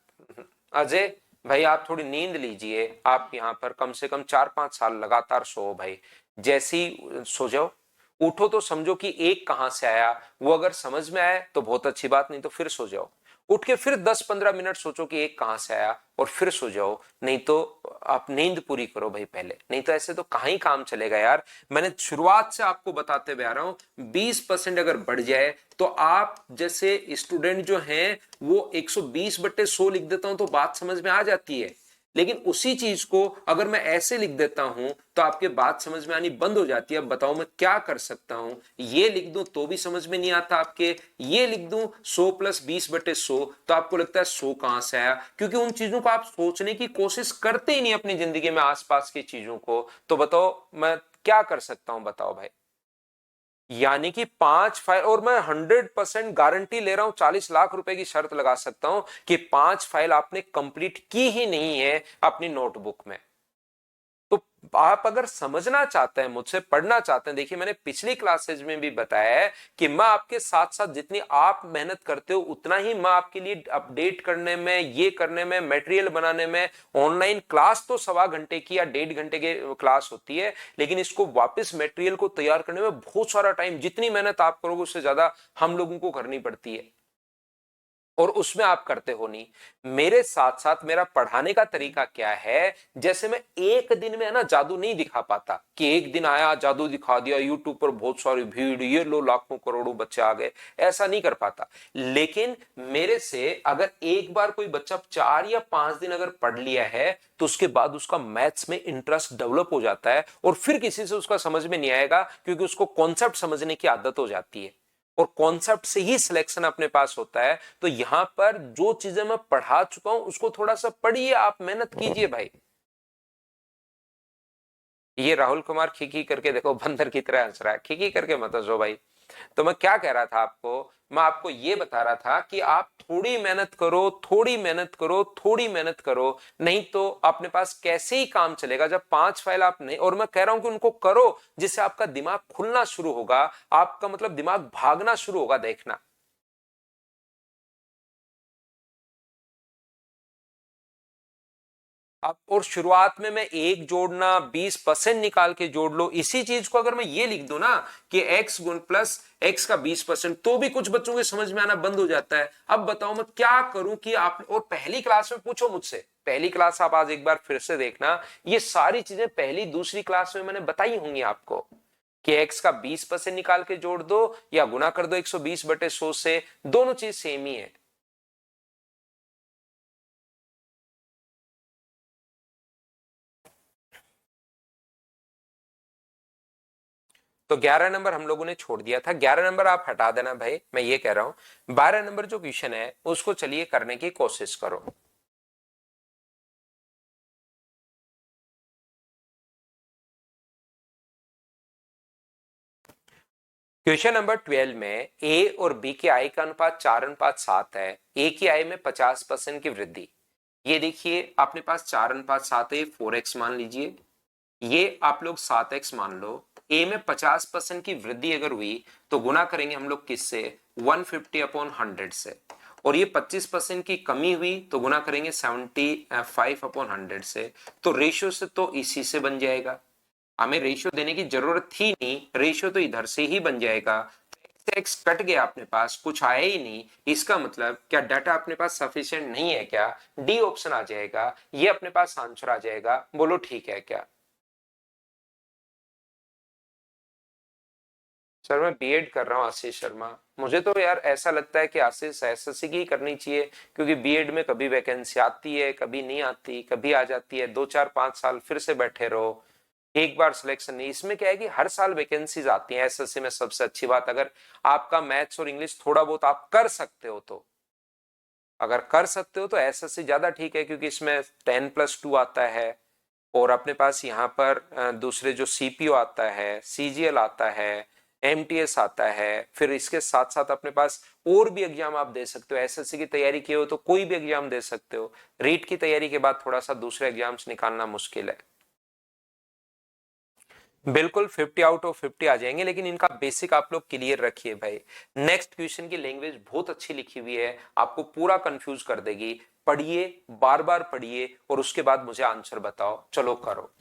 अजय भाई आप थोड़ी नींद लीजिए। आप यहां पर कम से कम 4-5 साल लगातार सो भाई, जैसी सो जाओ, उठो तो समझो कि एक कहां से आया। वो अगर समझ में आए तो बहुत अच्छी बात, नहीं तो फिर सो जाओ। उठ के फिर 10-15 मिनट सोचो कि एक कहां से आया और फिर सो जाओ। नहीं तो आप नींद पूरी करो भाई पहले, नहीं तो ऐसे तो कहां ही काम चलेगा यार। मैंने शुरुआत से आपको बताते हुए आ रहा हूं 20% अगर बढ़ जाए तो आप जैसे स्टूडेंट जो हैं वो 120/100 लिख देता हूं तो बात समझ में आ जाती है। लेकिन उसी चीज को अगर मैं ऐसे लिख देता हूं तो आपके बात समझ में आनी बंद हो जाती है। अब बताओ मैं क्या कर सकता हूं? ये लिख दूं तो भी समझ में नहीं आता आपके, ये लिख दूं 100+20/100 तो आपको लगता है 100 कहां से आया, क्योंकि उन चीजों को आप सोचने की कोशिश करते ही नहीं अपनी जिंदगी में आसपास की चीजों को। तो बताओ मैं क्या कर सकता हूं, बताओ भाई। यानी कि 5 फाइल, और मैं 100% गारंटी ले रहा हूं, 40 लाख रुपए की शर्त लगा सकता हूं कि 5 फाइल आपने कंप्लीट की ही नहीं है अपनी नोटबुक में। तो आप अगर समझना चाहते हैं, मुझसे पढ़ना चाहते हैं, देखिए मैंने पिछली क्लासेज में भी बताया है कि मैं आपके साथ साथ जितनी आप मेहनत करते हो उतना ही मैं आपके लिए अपडेट करने में, ये करने में, मटेरियल बनाने में। ऑनलाइन क्लास तो 1.25 घंटे की या 1.5 घंटे की क्लास होती है, लेकिन इसको वापस मटेरियल को तैयार करने में बहुत सारा टाइम, जितनी मेहनत आप करोगे उससे ज्यादा हम लोगों को करनी पड़ती है। और उसमें आप करते हो नहीं। मेरे साथ साथ मेरा पढ़ाने का तरीका क्या है, जैसे मैं एक दिन में है ना जादू नहीं दिखा पाता कि एक दिन आया जादू दिखा दिया, यूट्यूब पर बहुत सारी भीड़, ये लो लाखों करोड़ों बच्चे आ गए, ऐसा नहीं कर पाता। लेकिन मेरे से अगर एक बार कोई बच्चा 4 या 5 दिन अगर पढ़ लिया है तो उसके बाद उसका मैथ्स में इंटरेस्ट डेवलप हो जाता है और फिर किसी से उसका समझ में नहीं आएगा, क्योंकि उसको कॉन्सेप्ट समझने की आदत हो जाती है और कॉन्सेप्ट से ही सिलेक्शन अपने पास होता है। तो यहां पर जो चीजें मैं पढ़ा चुका हूं उसको थोड़ा सा पढ़िए, आप मेहनत कीजिए भाई। ये राहुल कुमार खिकी करके देखो बंदर की तरह हंस रहा है, खिकी करके मत हंसो भाई। तो मैं क्या कह रहा था आपको, मैं आपको ये बता रहा था कि आप थोड़ी मेहनत करो, थोड़ी मेहनत करो, थोड़ी मेहनत करो, नहीं तो अपने पास कैसे ही काम चलेगा जब 5 फाइल आप नहीं, और मैं कह रहा हूं कि उनको करो जिससे आपका दिमाग खुलना शुरू होगा, आपका मतलब दिमाग भागना शुरू होगा, देखना। अब और शुरुआत में मैं एक जोड़ना 20% निकाल के जोड़ लो, इसी चीज को अगर मैं ये लिख दूं ना कि x गुण प्लस x का 20%, तो भी कुछ बच्चों के समझ में आना बंद हो जाता है। अब बताओ मैं क्या करूं कि आप, और पहली क्लास में पूछो मुझसे, पहली क्लास आप आज एक बार फिर से देखना, ये सारी चीजें पहली दूसरी क्लास में मैंने बताई होंगी आपको कि x का 20% निकाल के जोड़ दो या गुना कर दो 120/100 से, दोनों चीज सेम ही है। तो 11 नंबर हम लोगों ने छोड़ दिया था, 11 नंबर आप हटा देना भाई, मैं ये कह रहा हूं 12 नंबर जो क्वेश्चन है उसको चलिए करने की कोशिश करो। क्वेश्चन नंबर 12 में ए और बी के आई का अनुपात 4:7 है, ए की आई में 50% की वृद्धि। ये देखिए अपने पास 4:7 है, 4x मान लीजिए, ये आप लोग 7x मान लो। ए में 50% की वृद्धि अगर हुई तो गुना करेंगे हम लोग किससे, 150/100 से, और ये 25% की कमी हुई तो गुना करेंगे 75/100 से। तो रेशियो से तो इसी से बन जाएगा, हमें रेशियो देने की जरूरत थी नहीं, रेशियो तो इधर से ही बन जाएगा। एक्स कट गया, अपने पास कुछ आया ही नहीं, इसका मतलब क्या डाटा अपने पास सफिशिएंट नहीं है क्या, डी ऑप्शन आ जाएगा, ये अपने पास आंसर आ जाएगा। बोलो ठीक है क्या? सर मैं बीएड कर रहा हूँ आशीष शर्मा। मुझे तो यार ऐसा लगता है कि आशीष एसएससी की ही करनी चाहिए, क्योंकि बीएड में कभी वैकेंसी आती है, कभी नहीं आती, कभी आ जाती है, 2 4 5 साल फिर से बैठे रहो, एक बार सिलेक्शन नहीं। इसमें क्या है कि हर साल वैकेंसीज आती हैं एसएससी में। सबसे अच्छी बात, अगर आपका मैथ्स और इंग्लिश थोड़ा बहुत आप कर सकते हो तो, अगर कर सकते हो तो एसएससी ज्यादा ठीक है, क्योंकि इसमें 10+2 आता है, और अपने पास यहाँ पर दूसरे जो सीपीओ आता है, सीजीएल आता है, एमटीएस आता है, फिर इसके साथ साथ अपने पास और भी एग्जाम आप दे सकते हो। एसएससी की तैयारी की हो तो कोई भी एग्जाम दे सकते हो, रीट की तैयारी के बाद थोड़ा सा दूसरे एग्जाम्स निकालना मुश्किल है। बिल्कुल 50 आउट ऑफ 50 आ जाएंगे, लेकिन इनका बेसिक आप लोग क्लियर रखिए भाई। नेक्स्ट क्वेश्चन की लैंग्वेज बहुत अच्छी लिखी हुई है, आपको पूरा कंफ्यूज कर देगी। पढ़िए, बार बार पढ़िए, और उसके बाद मुझे आंसर बताओ। चलो करो।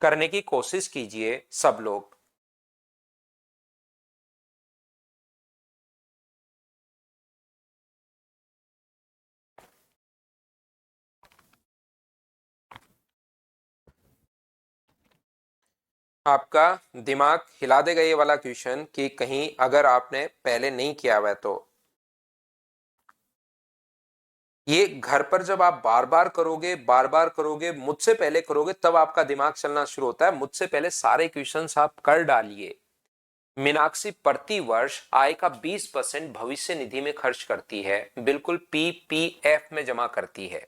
करने की कोशिश कीजिए सब लोग। आपका दिमाग हिला देगा ये वाला क्वेश्चन, कि कहीं अगर आपने पहले नहीं किया हुआ है तो। ये घर पर जब आप बार बार करोगे, बार बार करोगे, मुझसे पहले करोगे, तब आपका दिमाग चलना शुरू होता है। मुझसे पहले सारे क्वेश्चंस आप कर डालिए। मीनाक्षी प्रति वर्ष आय का 20% भविष्य निधि में खर्च करती है, बिल्कुल पीपीएफ में जमा करती है।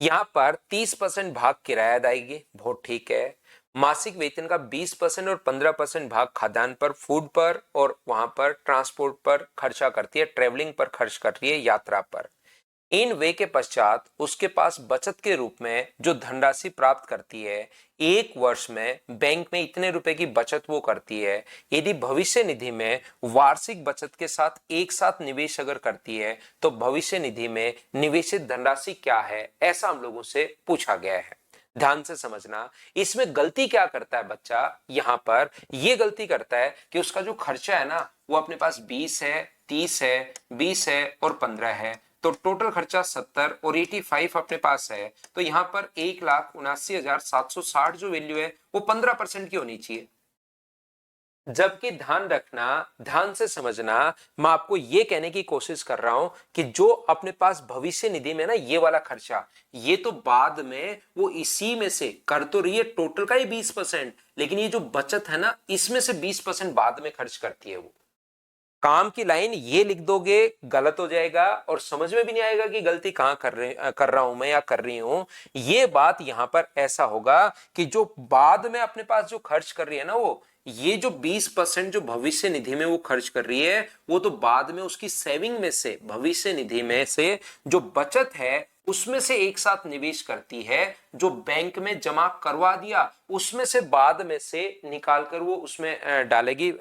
यहां पर 30% भाग किरायादायगी, बहुत ठीक है। मासिक वेतन का 20% और 15% भाग खाद्यान्न पर, फूड पर, और वहां पर ट्रांसपोर्ट पर खर्चा करती है, ट्रेवलिंग पर खर्च कर रही है, यात्रा पर। इन वे के पश्चात उसके पास बचत के रूप में जो धनराशि प्राप्त करती है, एक वर्ष में बैंक में इतने रुपए की बचत वो करती है। यदि भविष्य निधि में वार्षिक बचत के साथ एक साथ निवेश अगर करती है तो भविष्य निधि में निवेशित धनराशि क्या है, ऐसा हम लोगों से पूछा गया है। ध्यान से समझना, इसमें गलती क्या करता है बच्चा, यहां पर ये गलती करता है कि उसका जो खर्चा है ना वो अपने पास 20 है, 30 है, 20 है और 15 है, तो टोटल खर्चा 70 और 85 अपने पास है। तो यहां पर 1,79,760 जो वैल्यू है वो 15% की होनी चाहिए। जबकि ध्यान रखना, ध्यान से समझना, मैं आपको ये कहने की कोशिश कर रहा हूं कि जो अपने पास भविष्य निधि में ना ये वाला खर्चा, ये तो बाद में वो इसी में से कर तो रही है टोटल का ही 20%, लेकिन ये जो बचत है ना इसमें से 20% बाद में खर्च करती है वो। काम की लाइन ये लिख दोगे गलत हो जाएगा और समझ में भी नहीं आएगा कि गलती कहां कर रहा हूं मैं या कर रही हूं। ये बात यहां पर ऐसा होगा कि जो बाद में अपने पास जो खर्च कर रही है ना वो, ये जो 20% जो भविष्य निधि में वो खर्च कर रही है वो तो बाद में उसकी सेविंग में से, भविष्य निधि में से जो बचत है उसमें से एक साथ निवेश करती है। जो बैंक में जमा करवा दिया उसमें से बाद में से निकाल कर वो उसमें डालेगी,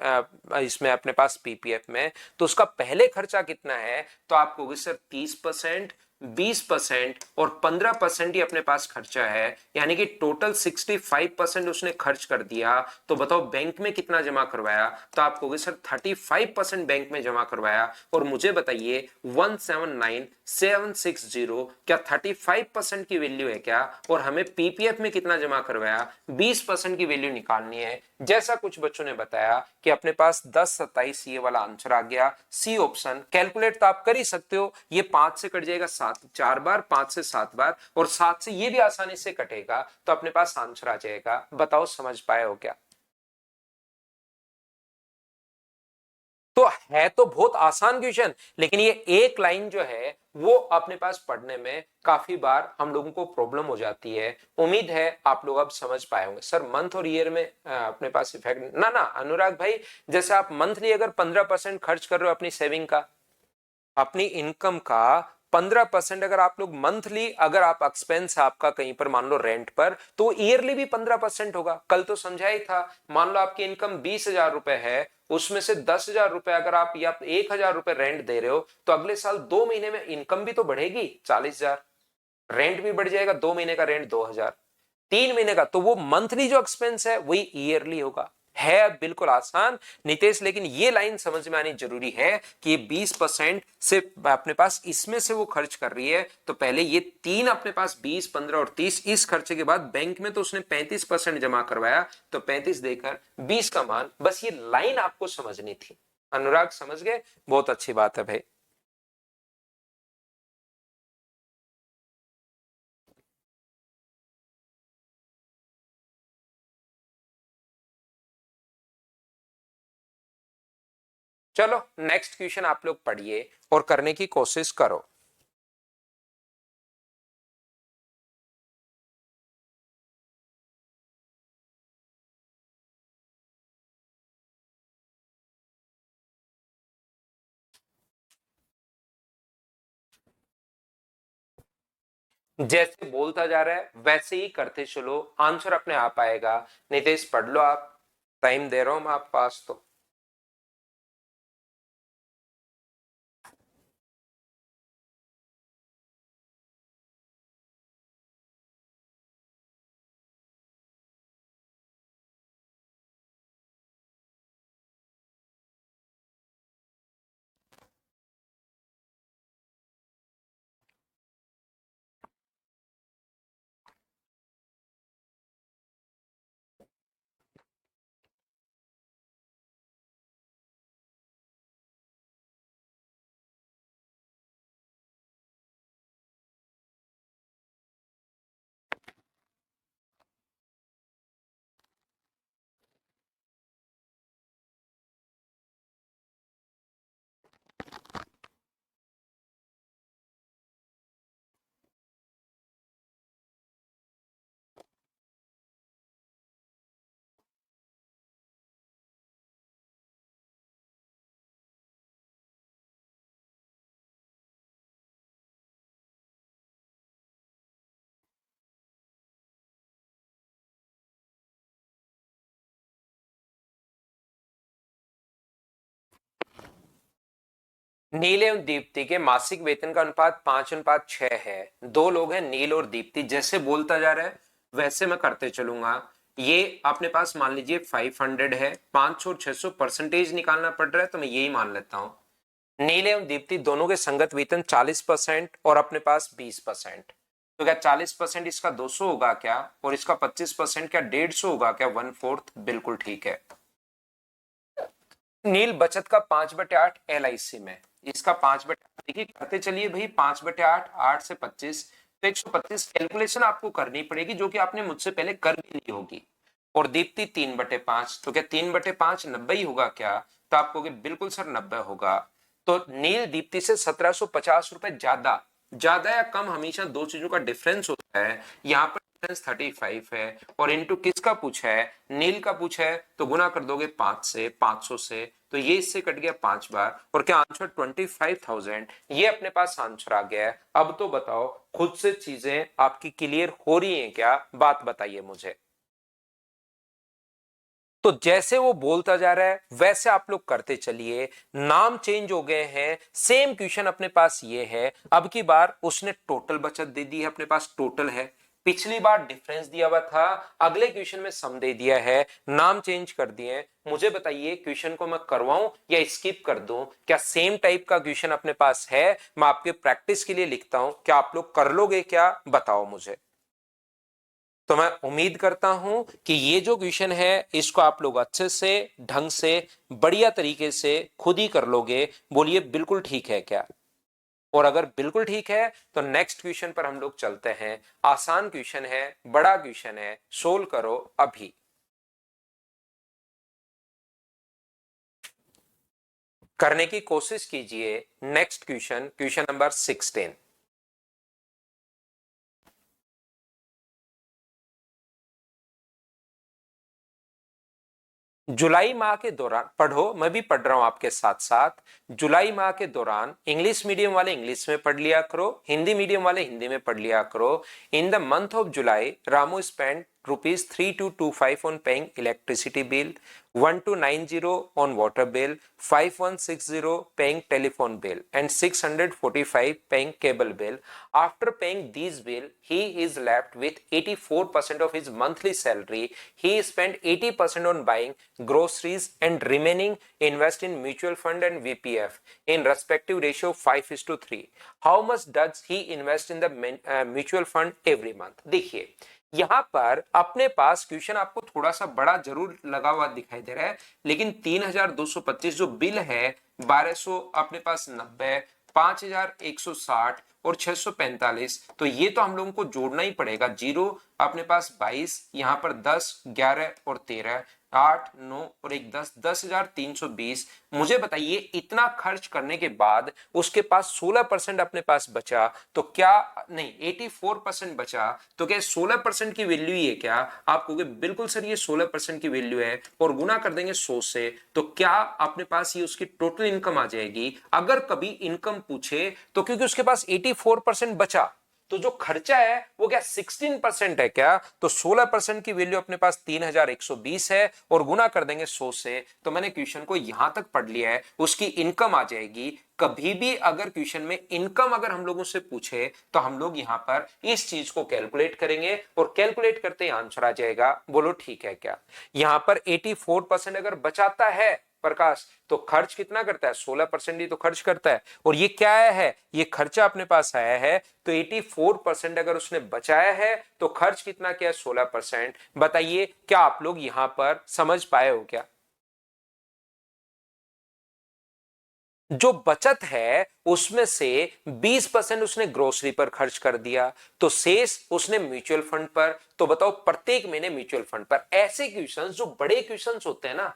इसमें अपने पास पीपीएफ में। तो उसका पहले खर्चा कितना है, तो आपको होगी सर 30%, 20% और 15% ही अपने पास खर्चा है, यानी कि टोटल 65% उसने खर्च कर दिया। तो बताओ बैंक में कितना जमा करवाया, तो आपको होगी सर 35% बैंक में जमा करवाया। और मुझे बताइए 179,760 क्या 35% की वैल्यू है क्या, और हमें पीपीएफ में कितना जमा करवाया, 20% की वैल्यू निकालनी है। जैसा कुछ बच्चों ने बताया कि अपने पास 1027 ये वाला आंसर आ गया, सी ऑप्शन। कैलकुलेट तो आप कर ही सकते हो, ये 5 से कट जाएगा 7 4 बार, 5 से 7 बार, और 7 से ये भी आसानी से कटेगा, तो अपने पास आंसर आ जाएगा। बताओ समझ पाए हो क्या? तो है तो बहुत आसान क्वेश्चन, लेकिन ये एक लाइन जो है वो अपने पास पढ़ने में काफी बार हम लोगों को प्रॉब्लम हो जाती है। उम्मीद है आप लोग अब समझ पाए होंगे। सर मंथ और ईयर में अपने पास इफेक्ट ना ना अनुराग भाई, जैसे आप मंथली अगर 15% खर्च कर रहे हो अपनी सेविंग का, अपनी इनकम का 15% अगर आप लोग मंथली, अगर आप एक्सपेंस आपका कहीं पर मान लो रेंट पर, तो ईयरली भी 15% होगा। कल तो समझा ही था, मान लो आपकी इनकम 20,000 रुपए है, उसमें से 10,000 रुपए अगर आप या 1,000 रुपए रेंट दे रहे हो, तो अगले साल 2 महीने में इनकम भी तो बढ़ेगी 40,000, रेंट भी बढ़ जाएगा, 2 महीने का रेंट 2,000, 3 महीने का, तो वो मंथली जो एक्सपेंस है वही ईयरली होगा। है बिल्कुल आसान नितेश, लेकिन ये लाइन समझ में आनी जरूरी है कि 20% से अपने पास इसमें से वो खर्च कर रही है। तो पहले ये तीन अपने पास 20, 15 और 30, इस खर्चे के बाद बैंक में तो उसने 35% जमा करवाया, तो 35 देकर 20 का मान, बस ये लाइन आपको समझनी थी। अनुराग समझ गए, बहुत अच्छी बात है भाई। चलो नेक्स्ट क्वेश्चन आप लोग पढ़िए और करने की कोशिश करो। जैसे बोलता जा रहा है वैसे ही करते चलो, आंसर अपने आप आएगा। नितेश पढ़ लो आप, टाइम दे रहा हूं मैं आप पास तो। नील एवं दीप्ति के मासिक वेतन का अनुपात 5:6 है। दो लोग हैं नील और दीप्ति, जैसे बोलता जा रहा है वैसे मैं करते चलूंगा। ये अपने पास मान लीजिए 500 है, 500 और 600 परसेंटेज निकालना पड़ रहा है, तो मैं यही मान लेता हूं। नील एवं दीप्ति दोनों के संगत वेतन 40% और अपने पास 20%। तो क्या 40% इसका 200 होगा क्या, और इसका 25% क्या 150 होगा क्या, 1/4? बिल्कुल ठीक है। नील बचत का 5/8 LIC में, इसका 5/8 देखिए करते चलिए भाई, 5/8, 8 से 25, तो 125 कैलकुलेशन आपको करनी पड़ेगी, जो कि आपने मुझसे पहले कर भी ली होगी। और दीप्ति 3/5, तो क्या 3/5 90 ही होगा क्या, तो आप कहोगे बिल्कुल सर 90 होगा। तो नील दीप्ति से 1750 रुपए ज्यादा, ज्यादा या कम हमेशा दो चीजों का डिफरेंस होता है, यहाँ पर डिफरेंस 35 है। और इनटू किसका पूछा है, नील का पूछा है, तो गुना कर दोगे 5 से, 500 से, तो ये इससे कट गया 5 बार, और क्या आंसर 25,000, ये अपने पास आंसर आ गया है। अब तो बताओ खुद से चीजें आपकी क्लियर हो रही हैं क्या, बात बताइए मुझे। तो जैसे वो बोलता जा रहा है वैसे आप लोग करते चलिए। नाम चेंज हो गए हैं, सेम क्वेश्चन अपने पास ये है, अब की बार उसने टोटल बचत दे दी है, अपने पास टोटल है। पिछली बार डिफरेंस दिया हुआ था, अगले क्वेश्चन में सम दे दिया है, नाम चेंज कर दिए हैं। मुझे बताइए क्वेश्चन को मैं करवाऊं या स्किप कर दूं, क्या सेम टाइप का क्वेश्चन अपने पास है, मैं आपके प्रैक्टिस के लिए लिखता हूं, क्या आप लोग कर लोगे क्या, बताओ मुझे। तो मैं उम्मीद करता हूं कि ये जो क्वेश्चन है इसको आप लोग अच्छे से, ढंग से, बढ़िया तरीके से खुद ही कर लोगे। बोलिए बिल्कुल ठीक है क्या। और अगर बिल्कुल ठीक है तो नेक्स्ट क्वेश्चन पर हम लोग चलते हैं। आसान क्वेश्चन है, बड़ा क्वेश्चन है, सोल्व करो अभी। करने की कोशिश कीजिए। Next question, question number 16। जुलाई माह के दौरान पढ़ो, मैं भी पढ़ रहा हूं आपके साथ साथ। जुलाई माह के दौरान इंग्लिश मीडियम वाले इंग्लिश में पढ़ लिया करो, हिंदी मीडियम वाले हिंदी में पढ़ लिया करो। In the month of July Ramu spend ₹3225 on paying electricity bill, 1290 on water bill, 5160 paying telephone bill, and 645 paying cable bill. After paying these bills, he is left with 84% of his monthly salary. He spent 80% on buying groceries and remaining invest in mutual fund and VPF in respective ratio 5:3. How much does he invest in the mutual fund every month? देखिए यहां पर अपने पास question आपको थोड़ा सा बड़ा जरूर लगा हुआ दिखाई दे रहा है, लेकिन 3,225 जो बिल है, 1200 अपने पास 90, 5,160 और 645, तो ये तो हम लोगों को जोड़ना ही पड़ेगा। जीरो अपने पास 22, यहां पर 10, 11 और 13, 8, 9 और एक 10, 10,320। मुझे बताइए इतना खर्च करने के बाद उसके पास 16% अपने पास बचा, तो क्या नहीं 84% बचा, तो क्या 16% की वैल्यू ही है क्या, आप कहोगे बिल्कुल सर ये 16% की वैल्यू है, और गुना कर देंगे 100 से, तो क्या अपने पास ये उसकी टोटल इनकम आ जाएगी। अगर कभी इनकम पूछे तो क्योंकि उसके पास 84% बचा, तो जो खर्चा है वो क्या 16% है क्या, तो 16% की वैल्यू अपने पास 3,120 है, और गुना कर देंगे 100 से, तो मैंने क्वेश्चन को यहां तक पढ़ लिया है, उसकी इनकम आ जाएगी। कभी भी अगर क्वेश्चन में इनकम अगर हम लोगों से पूछे तो हम लोग यहां पर इस चीज को कैलकुलेट करेंगे, और कैलकुलेट करते ही आंसर आ जाएगा। बोलो ठीक है क्या। यहां पर 84% अगर बचाता है प्रकाश, तो खर्च कितना करता है, 16% ही तो खर्च करता है। और ये क्या आया है, ये खर्चा अपने पास आया है, तो 84% अगर उसने बचाया है तो खर्च कितना किया, 16%। बताइए क्या आप लोग यहां पर समझ पाए हो क्या। जो बचत है उसमें से 20% उसने ग्रोसरी पर खर्च कर दिया, तो शेष उसने म्यूचुअल फंड पर। तो बताओ प्रत्येक महीने म्यूचुअल फंड पर। ऐसे क्वेश्चंस जो बड़े क्वेश्चंस होते हैं ना,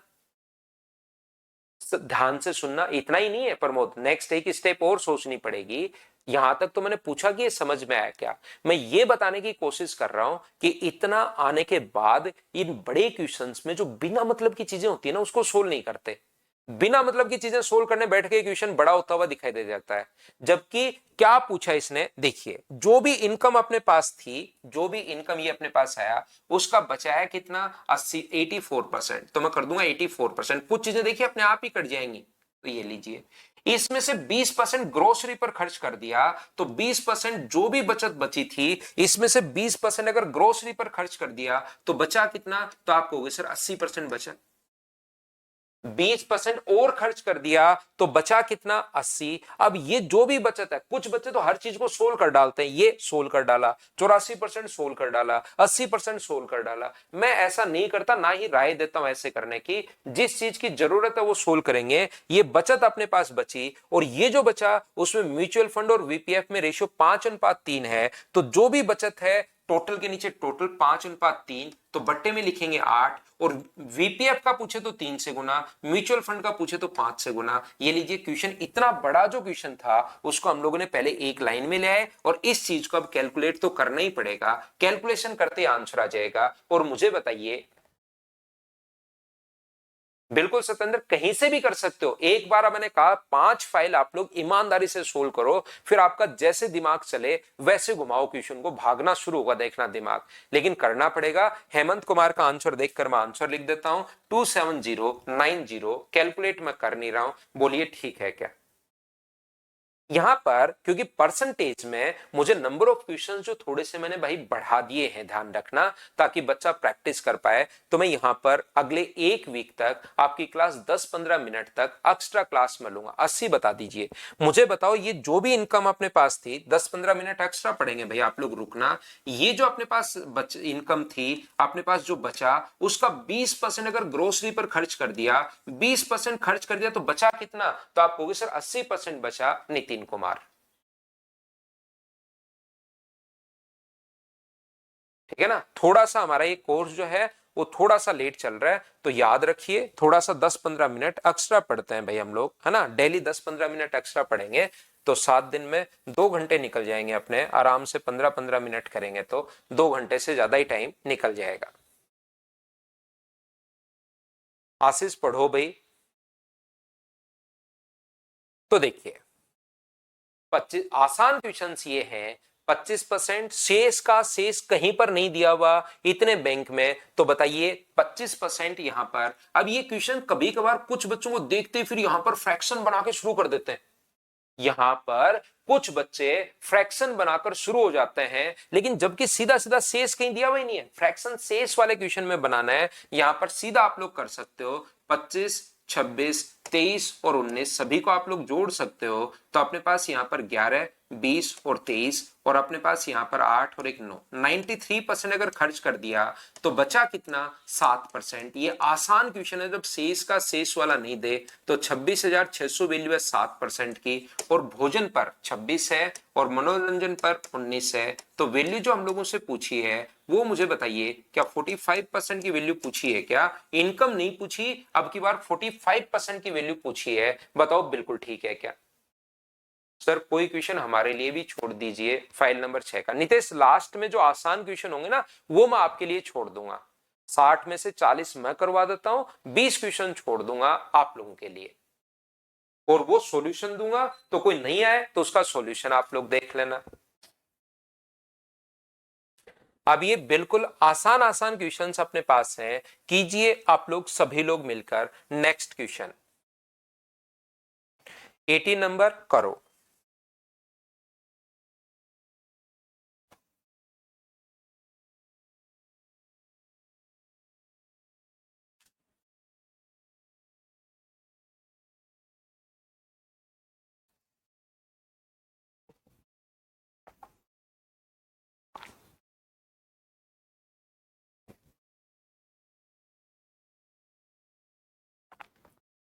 ध्यान से सुनना, इतना ही नहीं है प्रमोद, नेक्स्ट एक स्टेप और सोचनी पड़ेगी। यहां तक तो मैंने पूछा कि ये समझ में आया क्या, मैं ये बताने की कोशिश कर रहा हूं कि इतना आने के बाद इन बड़े क्वेश्चंस में जो बिना मतलब की चीजें होती है ना उसको सोल्व नहीं करते। बिना मतलब की चीजें सोल्व करने बैठ के क्वेश्चन बड़ा होता हुआ दिखाई दे जाता है। जबकि क्या पूछा इसने, देखिए जो भी इनकम अपने पास थी, जो भी इनकम ये अपने पास आया, उसका बचाया कितना 84%, तो मैं कर दूंगा 84%। कुछ चीजें देखिए अपने आप ही कट जाएंगी, तो ये लीजिए इसमें से 20% ग्रोसरी पर खर्च कर दिया, तो 20% जो भी बचत बची थी, इसमें से 20% अगर ग्रोसरी पर खर्च कर दिया तो बचा कितना? तो आप कहोगे सर 80% बचा। 20% और खर्च कर दिया तो बचा कितना? 80। अब ये जो भी बचत है, कुछ बच्चे तो हर चीज को सोल्व कर डालते हैं, ये सोल्व कर डाला, 84% सोल्व कर डाला, 80% सोल्व कर डाला। मैं ऐसा नहीं करता, ना ही राय देता हूं ऐसे करने की। जिस चीज की जरूरत है वो सोल्व करेंगे। ये बचत अपने पास बची, और ये जो बचा उसमें म्यूचुअल फंड और वीपीएफ में रेशियो 5:3 है। तो जो भी बचत है, टोटल के नीचे टोटल 5:3, तो बट्टे में लिखेंगे 8, और वीपीएफ का पूछे तो 3 से गुना, म्यूचुअल फंड का पूछे तो 5 से गुना। ये लीजिए क्वेश्चन, इतना बड़ा जो क्वेश्चन था उसको हम लोगों ने पहले एक लाइन में ले आए, और इस चीज को अब कैलकुलेट तो करना ही पड़ेगा। कैलकुलेशन करते आंसर आ जाएगा। और मुझे बताइए, बिल्कुल सतेंद्र, कहीं से भी कर सकते हो। एक बार मैंने कहा 5 फाइल आप लोग ईमानदारी से सोल्व करो, फिर आपका जैसे दिमाग चले वैसे घुमाओ क्वेश्चन को, भागना शुरू होगा देखना दिमाग, लेकिन करना पड़ेगा। हेमंत कुमार का आंसर देखकर मैं आंसर लिख देता हूं, 27090। कैलकुलेट मैं कर नहीं रहा हूं, बोलिए ठीक है क्या? यहां पर क्योंकि परसेंटेज में मुझे नंबर ऑफ क्वेश्चंस जो थोड़े से मैंने भाई बढ़ा दिए हैं, ध्यान रखना, ताकि बच्चा प्रैक्टिस कर पाए। तो मैं यहां पर अगले एक वीक तक आपकी क्लास 10-15 मिनट तक एक्स्ट्रा क्लास में लूंगा। 80 बता दीजिए। मुझे बताओ, ये जो भी इनकम अपने पास थी, 10-15 मिनट एक्स्ट्रा पढ़ेंगे भाई, आप लोग रुकना। ये जो अपने पास इनकम थी, अपने पास जो बचा, उसका 20% अगर ग्रोसरी पर खर्च कर दिया, 20% खर्च कर दिया तो बचा कितना? तो आप कहोगे सर 80% बचा। नितिन कुमार, ठीक है ना? थोड़ा सा हमारा ये कोर्स जो है वो थोड़ा सा लेट चल रहा है, तो याद रखिए थोड़ा सा 10-15 मिनट एक्स्ट्रा पढ़ते हैं भाई हम लोग, है ना? डेली 10-15 मिनट एक्स्ट्रा पढ़ेंगे तो 7 दिन में 2 घंटे निकल जाएंगे अपने आराम से। 15-15 मिनट करेंगे तो 2 घंटे से ज्यादा ही टाइम निकल जाएगा। आशीष पढ़ो भाई। तो देखिए, 25 आसान क्वेश्चन ये हैं। 25% शेष का शेष कहीं पर नहीं दिया हुआ इतने बैंक में, तो बताइए 25% यहां पर। अब ये क्वेश्चन कभी कभार कुछ बच्चों को देखते फिर यहां पर फ्रैक्शन बना के शुरू कर देते हैं। यहां पर कुछ बच्चे फ्रैक्शन बनाकर शुरू हो जाते हैं, लेकिन जबकि सीधा सीधा शेष कहीं दिया हुआ ही नहीं है। फ्रैक्शन शेष वाले क्वेश्चन में बनाना है। यहां पर सीधा आप लोग कर सकते हो, 25, 26, 23 और 19 सभी को आप लोग जोड़ सकते हो। तो अपने पास यहां पर 11, 20 और 23, और अपने पास यहां पर 8 और एक 9, 93% अगर खर्च कर दिया तो बचा कितना? 7%। ये आसान क्वेश्चन है, जब शेष का शेष वाला नहीं दे तो 26,600 वैल्यू है 7% की, और भोजन पर 26 है और मनोरंजन पर 19 है। तो वैल्यू जो हम लोगों से पूछी है वो मुझे बताइए, क्या 45% की वैल्यू पूछी है क्या? इनकम नहीं पूछी, अब की बार 45% की वैल्यू पूछी है। बताओ बिल्कुल ठीक है क्या? सर कोई क्वेश्चन हमारे लिए भी छोड़ दीजिए फाइल नंबर 6 का। नितेश, लास्ट में जो आसान क्वेश्चन होंगे ना वो मैं आपके लिए छोड़ दूंगा। 60 में से 40 मैं करवा देता हूं, 20 क्वेश्चन छोड़ दूंगा आप लोगों के लिए, और वो सॉल्यूशन दूंगा। तो कोई नहीं आए तो उसका सॉल्यूशन आप लोग देख लेना। अब ये बिल्कुल आसान आसान क्वेश्चंस अपने पास हैं, कीजिए आप लोग सभी लोग मिलकर। नेक्स्ट क्वेश्चन 18 नंबर करो।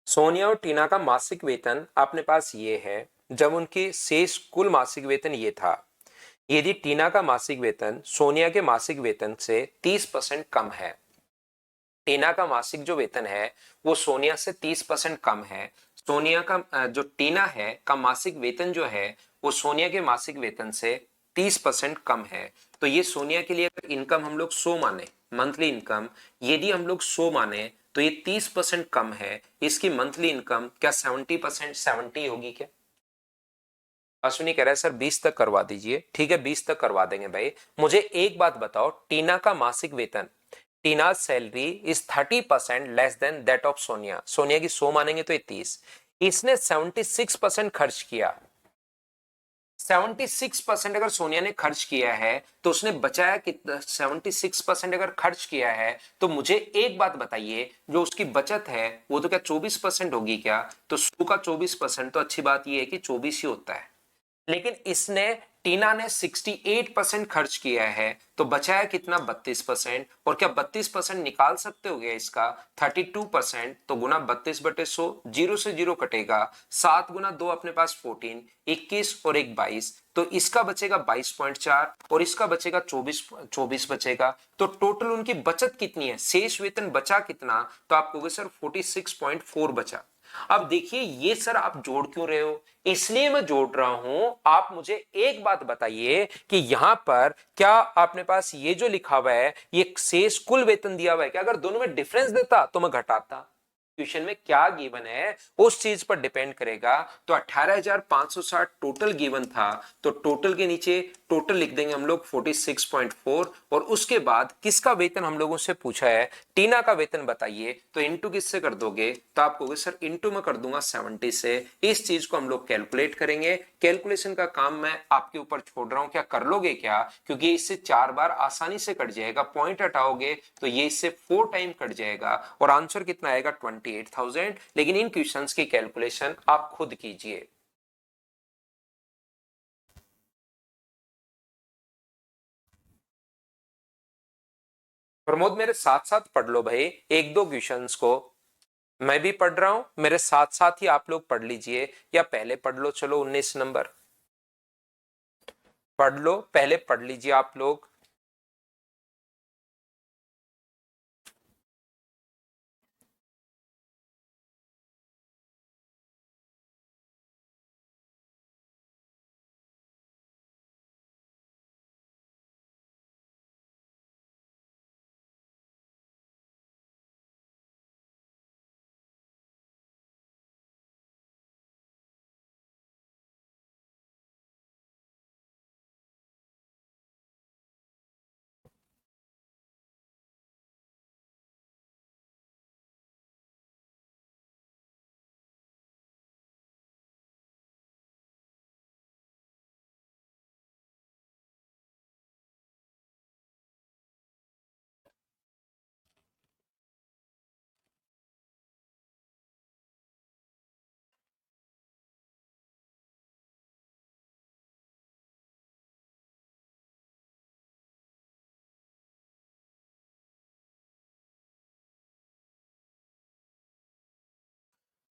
सोनिया और टीना का मासिक वेतन अपने पास ये है, जब उनकी शेष कुल मासिक वेतन ये था। यदि टीना का मासिक वेतन सोनिया के मासिक वेतन से 30% कम है, टीना का मासिक जो वेतन है वो सोनिया से 30% कम है। सोनिया का जो टीना है का मासिक वेतन जो है वो सोनिया के मासिक वेतन से 30% कम है। तो ये सोनिया के लिए अगर इनकम हम लोग 100 माने, मंथली इनकम यदि हम लोग 100 माने, तो ये 30% कम है। इसकी मंथली इनकम क्या 70%, 70 होगी क्या? अश्विनी कह रहा है सर 20 तक करवा दीजिए। ठीक है 20 तक करवा देंगे भाई। मुझे एक बात बताओ, टीना का मासिक वेतन, Tina salary is 30% less than that of Sonia. Sonia की 100 मानेंगे तो ये 30। इसने 76% खर्च किया। 76% अगर सोनिया ने खर्च किया है तो उसने बचाया कितना? 76% अगर खर्च किया है तो मुझे एक बात बताइए, जो उसकी बचत है वो तो क्या 24% होगी क्या? तो 100 का 24%, तो अच्छी बात ये है कि 24 ही होता है। लेकिन इसने, टीना ने 68% खर्च किया है तो बचाया कितना? 32%। और क्या 32% निकाल सकते हो गया इसका? 32%। तो गुना 32/100, जीरो से जीरो कटेगा, 7 गुना 2 अपने पास 14, 21 और एक 22, तो इसका बचेगा 22.4 और इसका बचेगा 24, 24 बचेगा। तो टोटल उनकी बचत कितनी है? शेष वेतन बचा कितना? तो आप कहोगे सर 46.4 बचा। अब देखिए ये सर आप जोड़ क्यों रहे हो? इसलिए मैं जोड़ रहा हूं, आप मुझे एक बात बताइए कि यहां पर क्या आपने पास ये जो लिखा हुआ है ये शेष कुल वेतन दिया हुआ है क्या? अगर दोनों में डिफरेंस देता तो मैं घटाता। क्वेश्चन में क्या गिवन है उस चीज पर डिपेंड करेगा। तो 18,560 टोटल गिवन था, तो टोटल के नीचे टोटल लिख देंगे हम लोग 46.4, और उसके बाद किसका वेतन हम लोगों से पूछा है? टीना का वेतन बताइए। तो इंटू किससे कर दोगे? तो आप कहोगे सर इंटू में कर दूंगा 70 से। इस चीज को हम लोग कैलकुलेट करेंगे। कैलकुलेशन का काम मैं आपके ऊपर छोड़ रहा हूं, क्या कर लोगे क्या? क्योंकि इससे 4 बार आसानी से कट जाएगा। पॉइंट हटाओगे तो ये इससे 4 टाइम कट जाएगा और आंसर कितना आएगा? 28,000। लेकिन इन क्वेश्चंस की कैलकुलेशन आप खुद कीजिए। प्रमोद मेरे साथ साथ पढ़ लो भाई एक दो क्वेश्चंस को। मैं भी पढ़ रहा हूं, मेरे साथ साथ ही आप लोग पढ़ लीजिए, या पहले पढ़ लो। चलो 19 नंबर पढ़ लो, पहले पढ़ लीजिए आप लोग।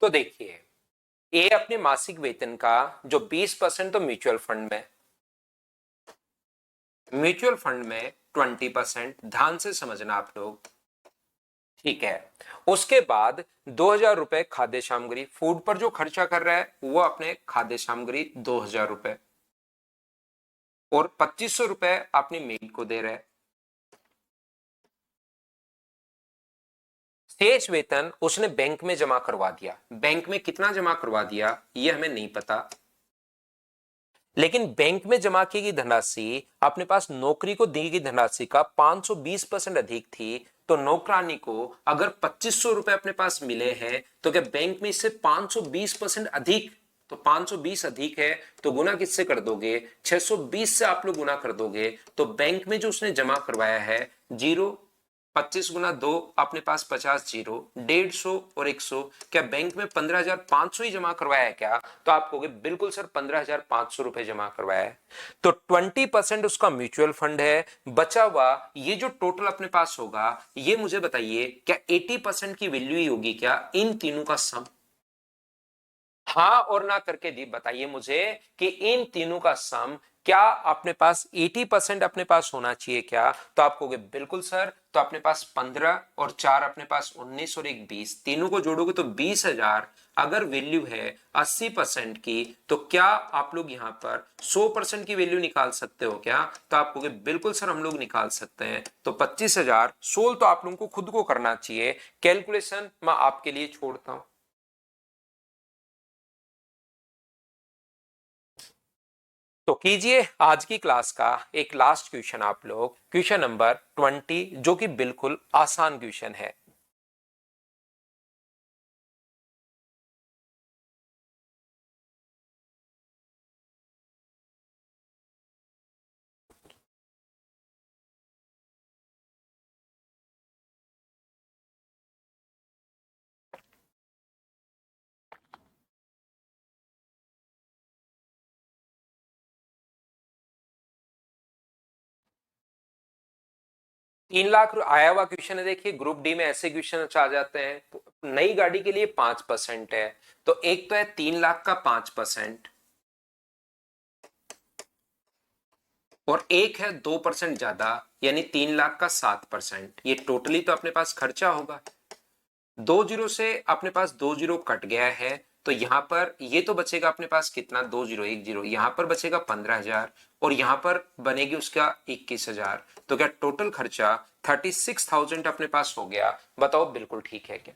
तो देखिए, ए अपने मासिक वेतन का जो 20% तो म्यूचुअल फंड में, म्यूचुअल फंड में 20%, ध्यान से समझना आप लोग, ठीक है। उसके बाद 2,000 रुपए खाद्य सामग्री, फूड पर जो खर्चा कर रहा है वो अपने खाद्य सामग्री 2,000 रुपए, और 2,500 रुपए अपनी मेल को दे रहा है। शेष वेतन उसने बैंक में जमा करवा दिया। बैंक में कितना जमा करवा दिया ये हमें नहीं पता, लेकिन बैंक में जमा की गई धनराशि अपने पास नौकरी को दी गई धनराशि का 520% अधिक थी। तो नौकरानी को अगर 2,500 रुपए अपने पास मिले हैं तो क्या बैंक में इससे 520% अधिक, तो 520 अधिक है तो गुना किससे कर दोगे? 620 से आप लोग गुना कर दोगे। तो बैंक में जो उसने जमा करवाया है जीरो, 25 गुना 2 अपने पास 50, जीरो, 150 और 100, क्या बैंक में 15,500 ही जमा करवाया है क्या? तो आप कहोगे बिल्कुल सर 15,500 रुपए जमा करवाया है। तो 20% उसका म्यूचुअल फंड है। बचा हुआ ये जो टोटल अपने पास होगा, ये मुझे बताइए क्या 80% की वैल्यू ही होगी क्या इन तीनों का सम? हाँ और ना करके दी बताइए मुझे कि इन तीनों का सम क्या अपने पास 80% अपने पास होना चाहिए क्या? तो आप कहोगे बिल्कुल सर। तो अपने पास 15 और 4 अपने पास 19 और एक 20, तीनों को जोड़ोगे तो 20,000। अगर वैल्यू है 80% की तो क्या आप लोग यहां पर 100% की वैल्यू निकाल सकते हो क्या? तो आप कहोगे बिल्कुल सर हम लोग निकाल सकते हैं। तो 25,000 सोल्व तो आप लोगों को खुद को करना चाहिए, कैलकुलेशन मैं आपके लिए छोड़ता हूं। तो कीजिए आज की क्लास का एक लास्ट क्वेश्चन आप लोग, क्वेश्चन नंबर 20, जो कि बिल्कुल आसान क्वेश्चन है। 3 लाख आया हुआ क्वेश्चन है। देखिए ग्रुप डी में ऐसे क्वेश्चन आ जाते हैं। नई गाड़ी के लिए 5% है, तो एक तो है 3 लाख का 5%, और एक है 2% ज्यादा, यानी 3 लाख का 7%। ये टोटली तो अपने पास खर्चा होगा। 2 जीरो से अपने पास 2 जीरो कट गया है, तो यहां पर ये तो बचेगा अपने पास कितना, 2 जीरो 1 जीरो, यहां पर बचेगा 15,000, और यहां पर बनेगी उसका 21,000। तो क्या टोटल खर्चा 36,000 अपने पास हो गया? बताओ बिल्कुल ठीक है क्या?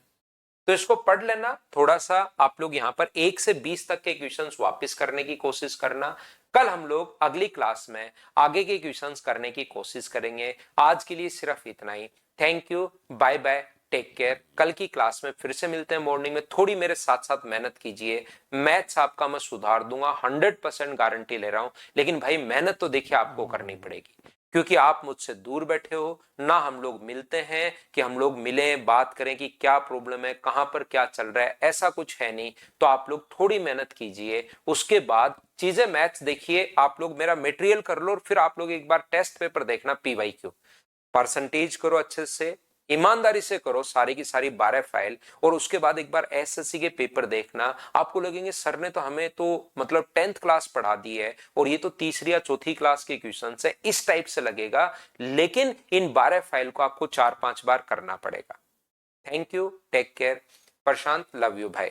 तो इसको पढ़ लेना थोड़ा सा। आप लोग यहां पर 1 से 20 तक के क्वेश्चंस वापस करने की कोशिश करना। कल हम लोग अगली क्लास में आगे के क्वेश्चंस करने की कोशिश करेंगे। आज के लिए सिर्फ इतना ही। Thank you, bye bye, take care. कल की क्लास में फिर से मिलते हैं मॉर्निंग में। थोड़ी मेरे साथ साथ मेहनत कीजिए। मैथ्स आपका मैं सुधार दूंगा, 100% गारंटी ले रहा हूं। लेकिन भाई मेहनत तो देखिए आपको करनी पड़ेगी, क्योंकि आप मुझसे दूर बैठे हो ना। हम लोग मिलते हैं कि हम लोग मिलें, बात करें कि क्या प्रॉब्लम है, कहां पर क्या चल रहा है, ऐसा कुछ है नहीं। तो आप लोग थोड़ी मेहनत कीजिए, उसके बाद चीजें मैथ्स देखिए। आप लोग मेरा मटेरियल कर लो, और फिर आप लोग एक बार टेस्ट पेपर देखना, PYQ परसेंटेज करो अच्छे से, ईमानदारी से करो सारी की सारी 12 फाइल। और उसके बाद एक बार SSC के पेपर देखना। आपको लगेंगे सर ने तो हमें तो मतलब 10th क्लास पढ़ा दी है, और ये तो तीसरी या चौथी क्लास के क्वेश्चन है, इस टाइप से लगेगा। लेकिन इन 12 फाइल को आपको 4-5 बार करना पड़ेगा। Thank you, take care. Prashant, love you भाई।